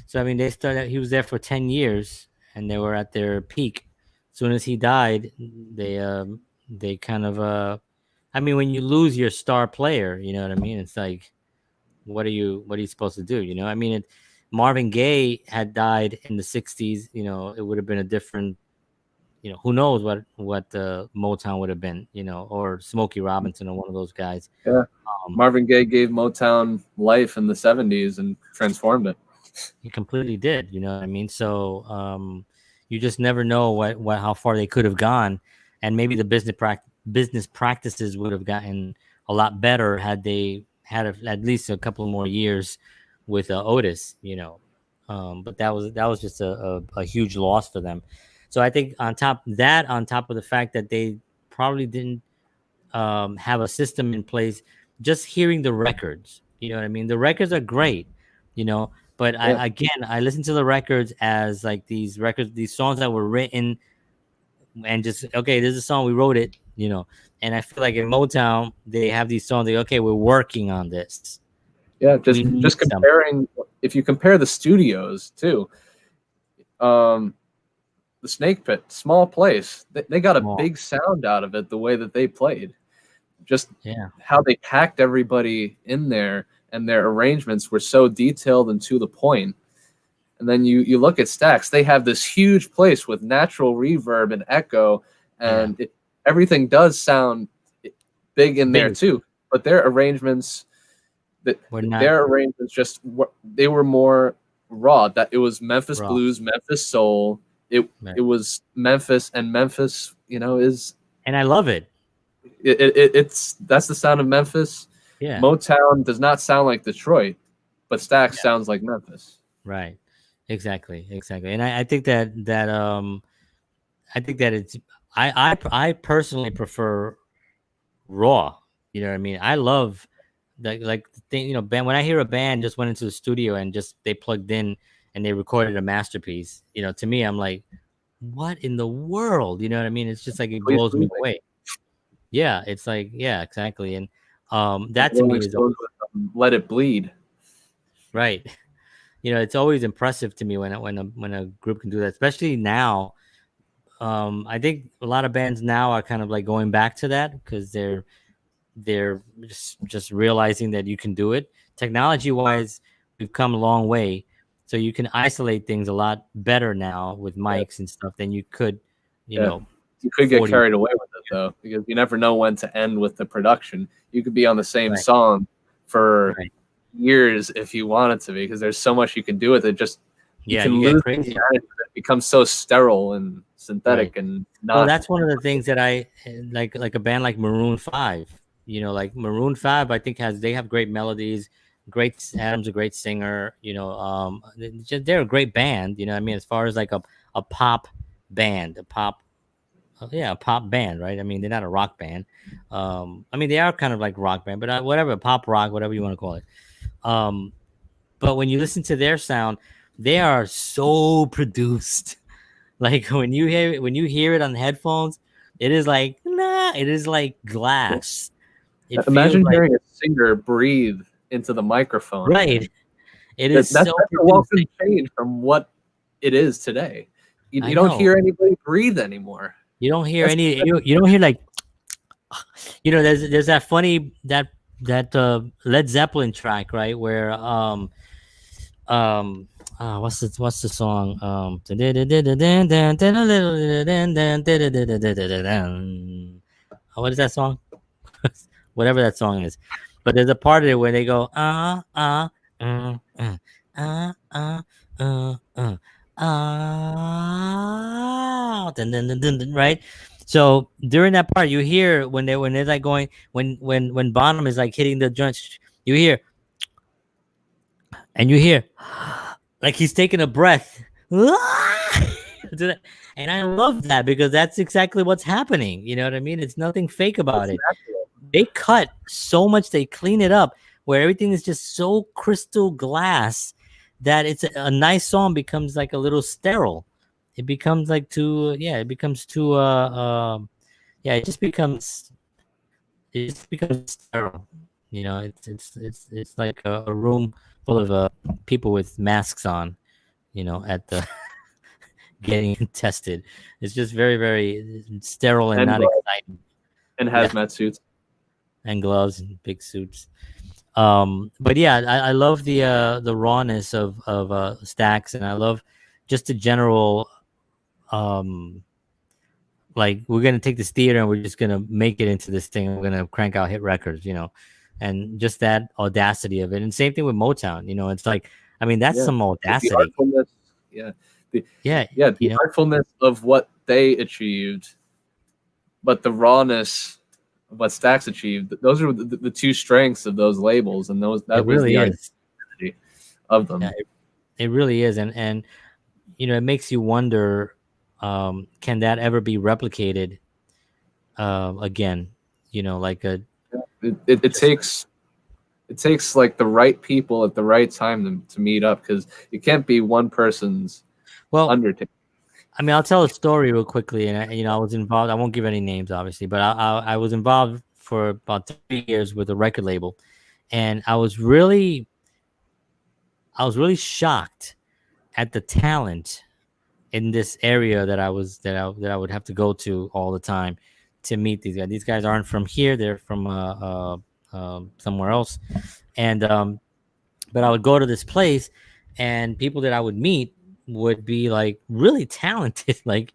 So I mean, he was there for 10 years, and they were at their peak. As soon as he died, they kind of I mean, when you lose your star player, you know what I mean? It's like, what are you supposed to do? I mean, Marvin Gaye had died in the 60s, it would have been a different, who knows what Motown would have been, or Smokey Robinson, or one of those guys. Yeah. Um, Marvin Gaye gave Motown life in the 70s and transformed it. He completely did, you know what I mean? So you just never know how far they could have gone, and maybe the business practices would have gotten a lot better had they had at least a couple more years with Otis, But that was just a huge loss for them. So I think on top of the fact that they probably didn't have a system in place. Just hearing the records, you know what I mean? The records are great, you know, but Yeah, I listen to the records as like these records, these songs that were written, and just okay, this is a song, we wrote it, you know. And I feel like in Motown they have these songs like, okay, we're working on this, yeah. we need Just something. comparing. If you compare the studios too, um, the Snake Pit, small place. They got a Small. big sound out of it. The way that they played, just Yeah, how they packed everybody in there, and their arrangements were so detailed and to the point. And then you look at Stax, they have this huge place with natural reverb and echo, yeah, and everything does sound big in there big. too. But their arrangements, that We're not their arrangements they were more raw. That it was Memphis raw. blues, Memphis soul. It Right. was Memphis, and Memphis, is And I love it. it's that's the sound of Memphis. Yeah. Motown does not sound like Detroit, but Stax sounds like Memphis. Right. Exactly. Exactly. And I think I think that it's I personally prefer raw. You know what I mean? I love like the thing, you know, band, when I hear a band just went into the studio and just they plugged in and they recorded a masterpiece, you know, to me I'm like, what in the world? You know what I mean? It's just like it Please blows me believe me. away. Yeah, it's like, yeah, exactly. And Like that to me Rolling is Stones with Let It Bleed. right. You know, it's always impressive to me when when a group can do that, especially now. I think a lot of bands now are kind of like going back to that because they're just realizing that you can do it. Technology wise, we've come a long way, so you can isolate things a lot better now with Yeah, mics and stuff than you could, you yeah. know, You could get 40. carried away with it though, because you never know when to end with the production. You could be on the same Right, song for right. years if you wanted to be, because there's so much you can do with it. Just you Yeah, you can get lose the crazy. humanity. It becomes so sterile and Right. synthetic and Well, not. that's one of the things that I like a band like Maroon 5. You know, like Maroon 5 I think has they have great melodies, great Adam's a great singer, you know, they're a great band, you know what I mean, as far as like a pop band, a pop yeah, a pop band, right? I mean, they're not a rock band. I mean, they are kind of like rock band, but whatever, pop rock, whatever you want to call it. Um but when you listen to their sound, they are so produced. Like when you hear it on headphones, it is like nah, it is like glass. It feels Imagine like hearing a singer breathe into the microphone. right. It is That's so a produced. welcome change from what it is today. I You don't know. hear anybody breathe anymore. You don't hear That's any. You don't hear like you know. There's that funny Led Zeppelin track, right, where um what's the song what is that song? Whatever that song is. But there's a part of it where they go right. So during that part, you hear when they're like going when Bonham is like hitting the joint, you hear and you hear like he's taking a breath. And I love that because that's exactly what's happening. You know what I mean? It's nothing fake about It's it. natural. They cut so much, they clean it up where everything is just so crystal glass that it's a nice song becomes like a little sterile. It becomes like too yeah, it becomes too yeah, it just becomes sterile. You know, it's like a room full of people with masks on, you know, at the getting tested. It's just very, very sterile and And not exciting. and Yeah, hazmat suits. and gloves and big suits. But yeah, I love the rawness of Stacks, and I love just the general like we're gonna take this theater and we're just gonna make it into this thing. We're gonna crank out hit records, you know, and just that audacity of it. And same thing with Motown. You know, it's like I mean that's Yeah. some The audacity. artfulness. Yeah. The, Yeah, yeah, you the know, artfulness of what they achieved, but the rawness of what Stax achieved. Those are the two strengths of those labels, and it that was really the is. identity of Yeah, them. it really is, and you know, it makes you wonder, can that ever be replicated? again, like a It just takes like the right people at the right time to meet up, because it can't be one person's well. undertaking. I mean, I'll tell a story real quickly, and I was involved. I won't give any names, obviously, but I was involved for about 3 years with a record label, and I was really shocked at the talent in this area that I would have to go to all the time to meet these guys. These guys aren't from here; they're from somewhere else, and but I would go to this place, and people that I would meet would be like really talented, like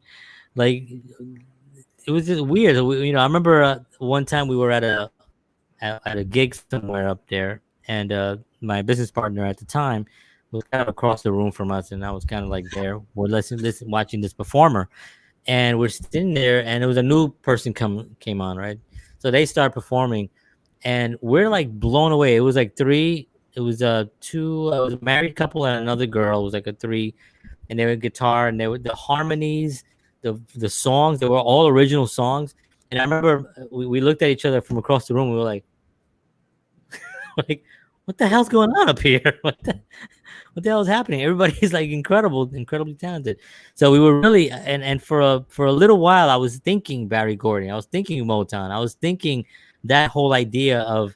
it was just weird. I remember one time we were at a gig somewhere up there, and my business partner at the time was kind of across the room from us, and I was kind of like there. We're watching this performer, and we're sitting there, and it was a new person came on, right? So they start performing, and we're like blown away. It was like three. It was two. It was a married couple and another girl. It was like a three, and they were guitar, and they were the harmonies, the songs. They were all original songs. And I remember we looked at each other from across the room. We were like, like, what the hell's going on up here? What the hell is happening? Everybody's like incredibly talented. So we were really, and for a little while, I was thinking Barry Gordy. I was thinking Motown. I was thinking that whole idea of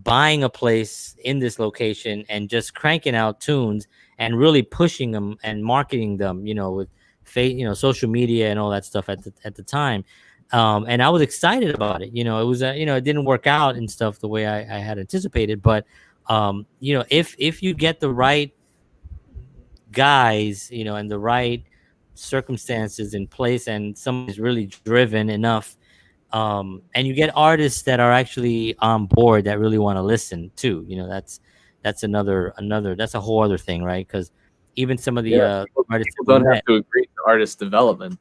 buying a place in this location and just cranking out tunes and really pushing them and marketing them, with social media and all that stuff at the time. And I was excited about it. It was, it didn't work out and stuff the way I had anticipated, but if you get the right guys, and the right circumstances in place, and somebody's really driven enough, and you get artists that are actually on board that really want to listen too. That's a whole other thing, right? Because even some of the Yeah, artists people that we don't have met, to agree to artist development.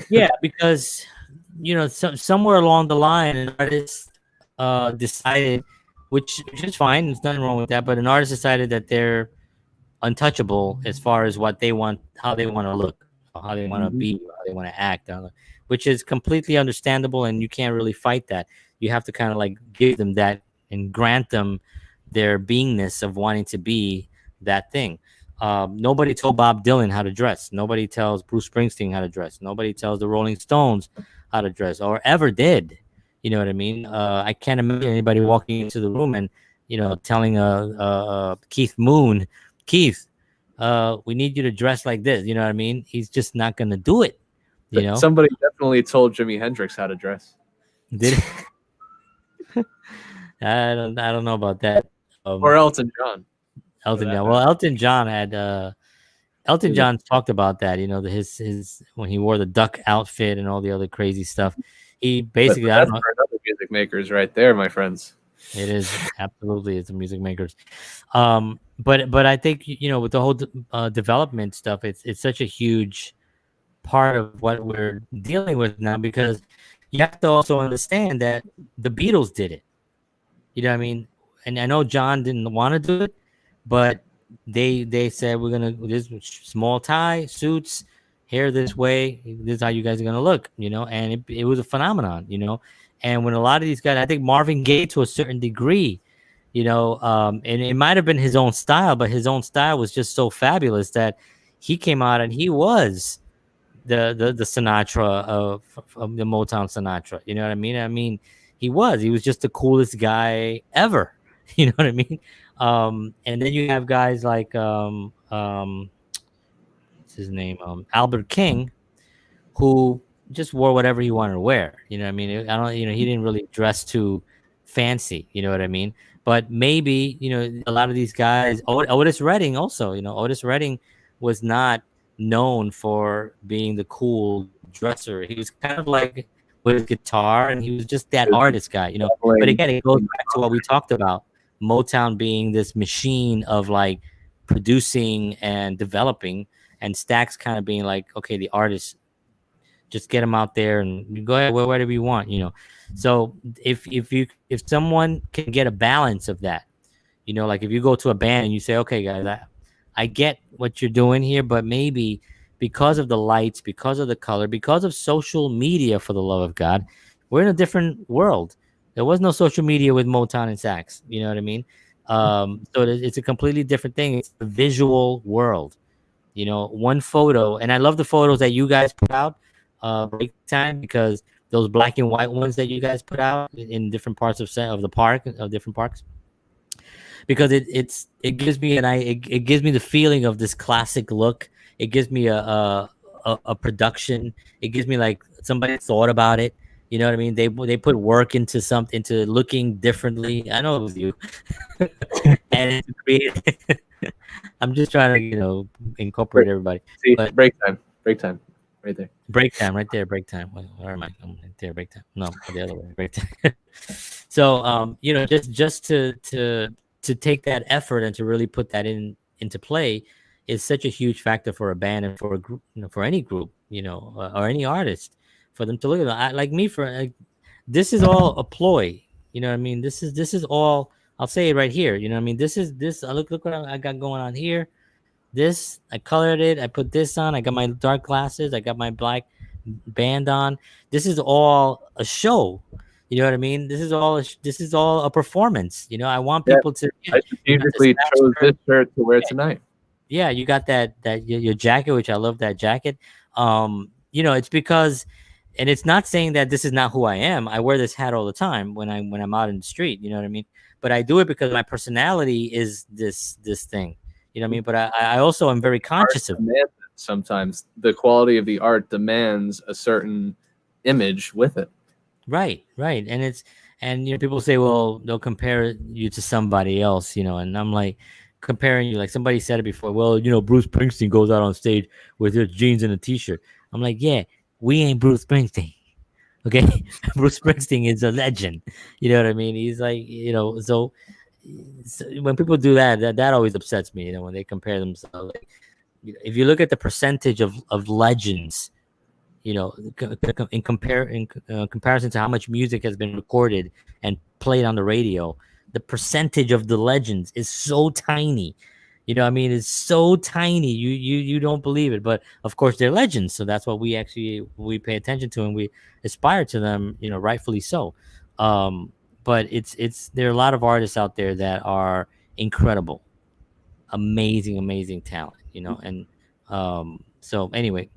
yeah, because somewhere along the line, an artist decided, which is fine. There's nothing wrong with that. But an artist decided that they're untouchable as far as what they want, how they want to look, how they want to Mhm. be, how they want to act, which is completely understandable, and you can't really fight that. You have to kind of like give them that and grant them their beingness of wanting to be that thing. Nobody told Bob Dylan how to dress. Nobody tells Bruce Springsteen how to dress. Nobody tells the Rolling Stones how to dress, or ever did. You know what I mean? I can't imagine anybody walking into the room and telling Keith Moon, Keith, we need you to dress like this. You know what I mean? He's just not gonna do it. Somebody definitely told Jimi Hendrix how to dress. Did I don't know about that. Or Elton John. Elton John. Well, Elton He's a- John talked about that. His when he wore the duck outfit and all the other crazy stuff. He But basically, I don't that's know. for another music makers right there, my friends. It is absolutely, it's a music makers. But I think with the whole development stuff, it's such a huge part of what we're dealing with now, because you have to also understand that the Beatles did it. You know what I mean? And I know John didn't want to do it, but they said, we're gonna this small tie, suits, hair this way. This is how you guys are gonna look. And it was a phenomenon. And when a lot of these guys, I think Marvin Gaye to a certain degree, and it might have been his own style, but his own style was just so fabulous that he came out and he was the Sinatra of the Motown Sinatra. You know what I mean? I mean, he was just the coolest guy ever. You know what I mean? And then you have guys like what's his name? Albert King, who just wore whatever he wanted to wear. You know what I mean? I don't, he didn't really dress too fancy. You know what I mean? But maybe, a lot of these guys, Otis Redding also, Otis Redding was not known for being the cool dresser. He was kind of like with his guitar, and he was just that artist guy. But Definitely. again, it goes back to what we talked about, Motown being this machine of like producing and developing, and Stax kind of being like, okay, the artist, just get them out there and you go ahead, wear whatever you want. So if someone can get a balance of that, like if you go to a band and you say, okay guys, I get what you're doing here, but maybe because of the lights, because of the color, because of social media. For the love of God, we're in a different world. There was no social media with Motown and sax. You know what I mean? So it's a completely different thing. It's a visual world. You know, one photo, and I love the photos that you guys put out, break time, because those black and white ones that you guys put out in different parts of the park, of different parks, because it gives me it gives me the feeling of this classic look. It gives me a production. It gives me like somebody thought about it. You know what I mean? They put work into something, into looking differently. I know it was you, and it's creative. I'm just trying to incorporate Break, everybody. see, But break time, right there. break time, right there, break time. Where am I? I'm right there, break time. No, the other way, break time. So, just to take that effort and to really put that into play is such a huge factor for a band and for a group, for any group, or any artist, for them to look at that. Like me, for this is all a ploy. You know what I mean? This is all. I'll say it right here. You know what I mean? This. Look what I got going on here. This, I colored it. I put this on. I got my dark glasses. I got my black band on. This is all a show. You know what I mean? This is all a performance. I want Yeah, people to. Yeah, I you got this strategically chose this shirt to wear tonight. yeah, you got that your jacket, which I love that jacket. It's because, and it's not saying that this is not who I am. I wear this hat all the time when I'm out in the street. You know what I mean? But I do it because my personality is this thing. You know what I mean? But I also am very Art conscious of. demands it sometimes. The quality of the art demands a certain image with it. Right, right. And people say, well, they'll compare you to somebody else, and I'm like, comparing you, like somebody said it before. Well, Bruce Springsteen goes out on stage with his jeans and a t-shirt. I'm like, yeah, we ain't Bruce Springsteen. Okay. Bruce Springsteen is a legend. You know what I mean? He's like, so when people do that always upsets me, when they compare themselves. Like, if you look at the percentage of legends, in comparison to how much music has been recorded and played on the radio, the percentage of the legends is so tiny. I mean, it's so tiny. You don't believe it, but of course they're legends. So that's what we pay attention to, and we aspire to them. Rightfully so. But there are a lot of artists out there that are incredible, amazing talent. And so anyway,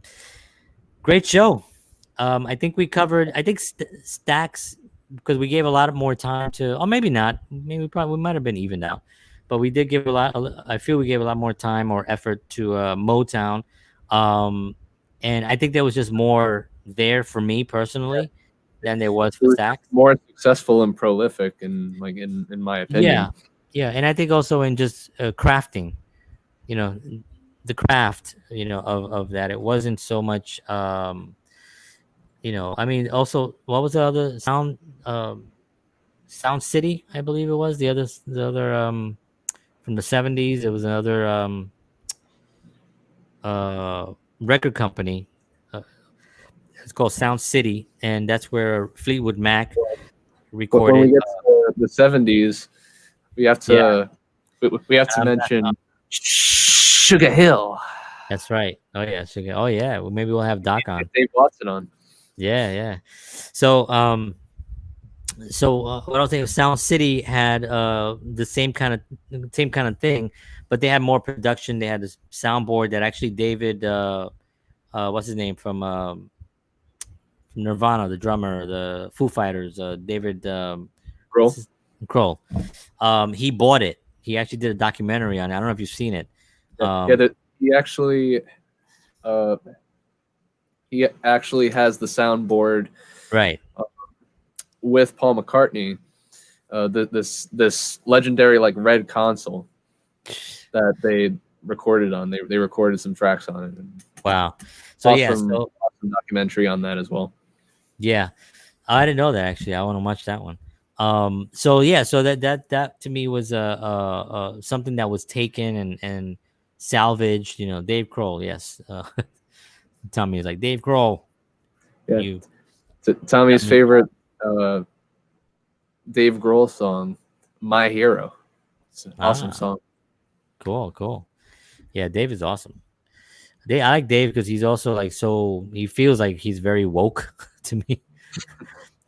great show. I think we covered. I think Stacks, because we gave a lot of more time to, or maybe not. Maybe we might have been evened out, but we did give a lot. I feel we gave a lot more time or effort to Motown, and I think there was just more there for me personally than there was It for was Stacks. more successful and prolific, and like in my Yeah, opinion. yeah, and I think also in just crafting, you know, the craft, of that. It wasn't so much. I mean, also, what was the other Sound City, I believe it was the other from the 70s. It was another record company. Uh, it's called Sound City, and that's where Fleetwood Mac But when we recorded. get to the '70s, we have Yeah, to we have to mention Sugar Hill. that's right. Oh yeah, oh yeah. Well, maybe we'll have Doc on. Dave Watson on. Yeah. So what I was saying, Sound City had the same kind of thing, but they had more production. They had this soundboard that actually David, what's his name from Nirvana, the drummer, the Foo Fighters, David, Roll. Kroll. He bought it. He actually did a documentary on it. I don't know if you've seen it. Yeah, that uh, he actually has the soundboard Right. with Paul McCartney. This legendary red console that they recorded on. They recorded some tracks on it. Wow. So awesome documentary on that as well. Yeah, I didn't know that actually. I want to watch that one. So that to me was something that was taken and salvaged. Dave Grohl. Yes, Tommy is like Dave Grohl. Yeah, You, Tommy's favorite Dave Grohl song, "My Hero." It's an awesome song. Cool. Yeah, Dave is awesome. I like Dave because he's also like so he feels like he's very woke to me.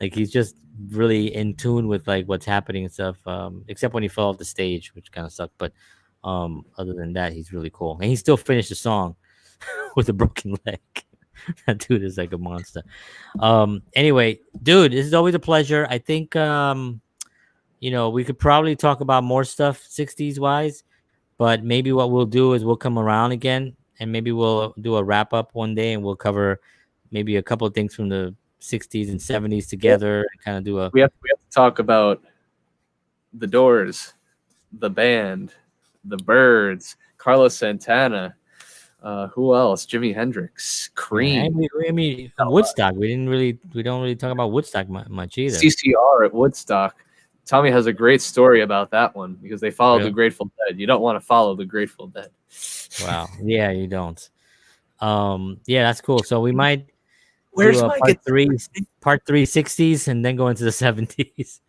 Like he's just really in tune with like what's happening and stuff. Except when he fell off the stage, which kind of sucked. But other than that, he's really cool, and he still finished the song with a broken leg. That dude is like a monster. Anyway, dude, this is always a pleasure. I think we could probably talk about more stuff 60s wise, but maybe what we'll do is we'll come around again and maybe we'll do a wrap up one day and we'll cover maybe a couple of things from the 60s and 70s Yeah. together and kind of do a We have to talk about the Doors, the band, the Birds, Carlos Santana. Who else? Jimi Hendrix, yeah. Cream, I mean Woodstock. We don't really talk about Woodstock much either. CCR at Woodstock. Tommy has a great story about that one because they followed Really? the Grateful Dead. You don't want to follow the Grateful Dead. Wow. Yeah, you don't. Yeah, that's cool. So we might do Where's a my part three 60s and then go into the 70s.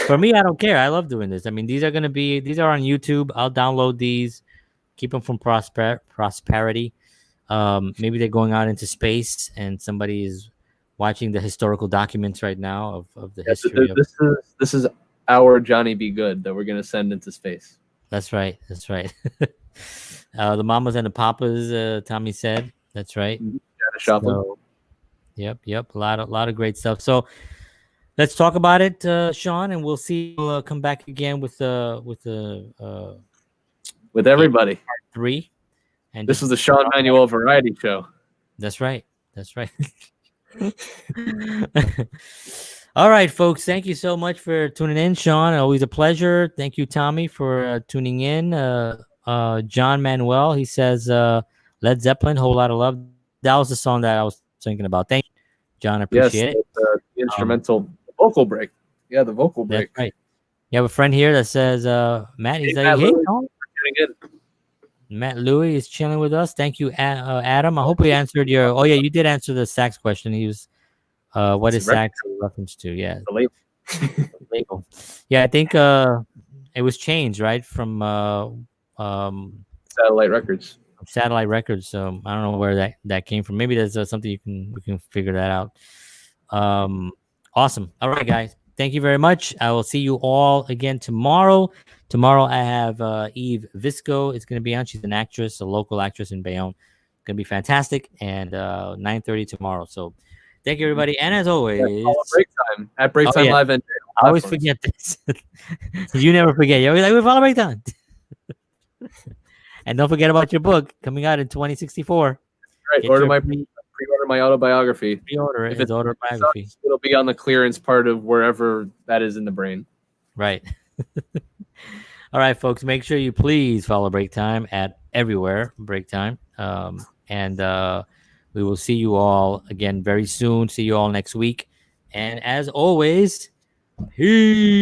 For me, I don't care. I love doing this. I mean, these are on YouTube. I'll download these, keep them from prosperity. Maybe they're going out into space and somebody is watching the historical documents right now of the history of. This is our Johnny B. Good that we're gonna send into space. That's right. That's right. The mamas and the papas, Tommy said. That's right. Janis Joplin. So, yep. A lot of great stuff. So let's talk about it, Sean, and we'll see. We'll come back again with With everybody. part 3. And This is the Sean Manuel Variety Show. That's right. That's right. All right, folks. Thank you so much for tuning in, Sean. Always a pleasure. Thank you, Tommy, for tuning in. John Manuel, he says, Led Zeppelin, Whole Lot of Love. That was the song that I was thinking about. Thank you, John. I appreciate it. The instrumental vocal break. Yeah, the vocal break. That's right. You have a friend here that says, Matt, he's Hey, like, Matt hey, Louis, Sean. tuning in. Matt Louis is chilling with us. Thank you, Adam. I hope we answered your. Oh yeah, you did answer the sax question. He was, what is sax a reference to? Yeah, The label. label. Yeah, I think it was changed right from Satellite Records. Satellite Records. So I don't know where that came from. Maybe there's something we can figure that out. Awesome. All right, guys. Thank you very much. I will see you all again tomorrow. Tomorrow I have Eve Visco. It's going to be on. She's an actress, a local actress in Bayonne. Going to be fantastic. And 9:30 tomorrow. So thank you, everybody. And as always, Break Time at Break Time Live. And I always forget this. You never forget. You're always like, we follow Break Time. And don't forget about your book coming out in 2064. Right. Pre-order my autobiography. Pre-order it. If it's autobiography. It'll be on the clearance part of wherever that is in the brain. Right. All right, folks. Make sure you please follow Break Time at everywhere Break Time. And we will see you all again very soon. See you all next week. And as always, peace.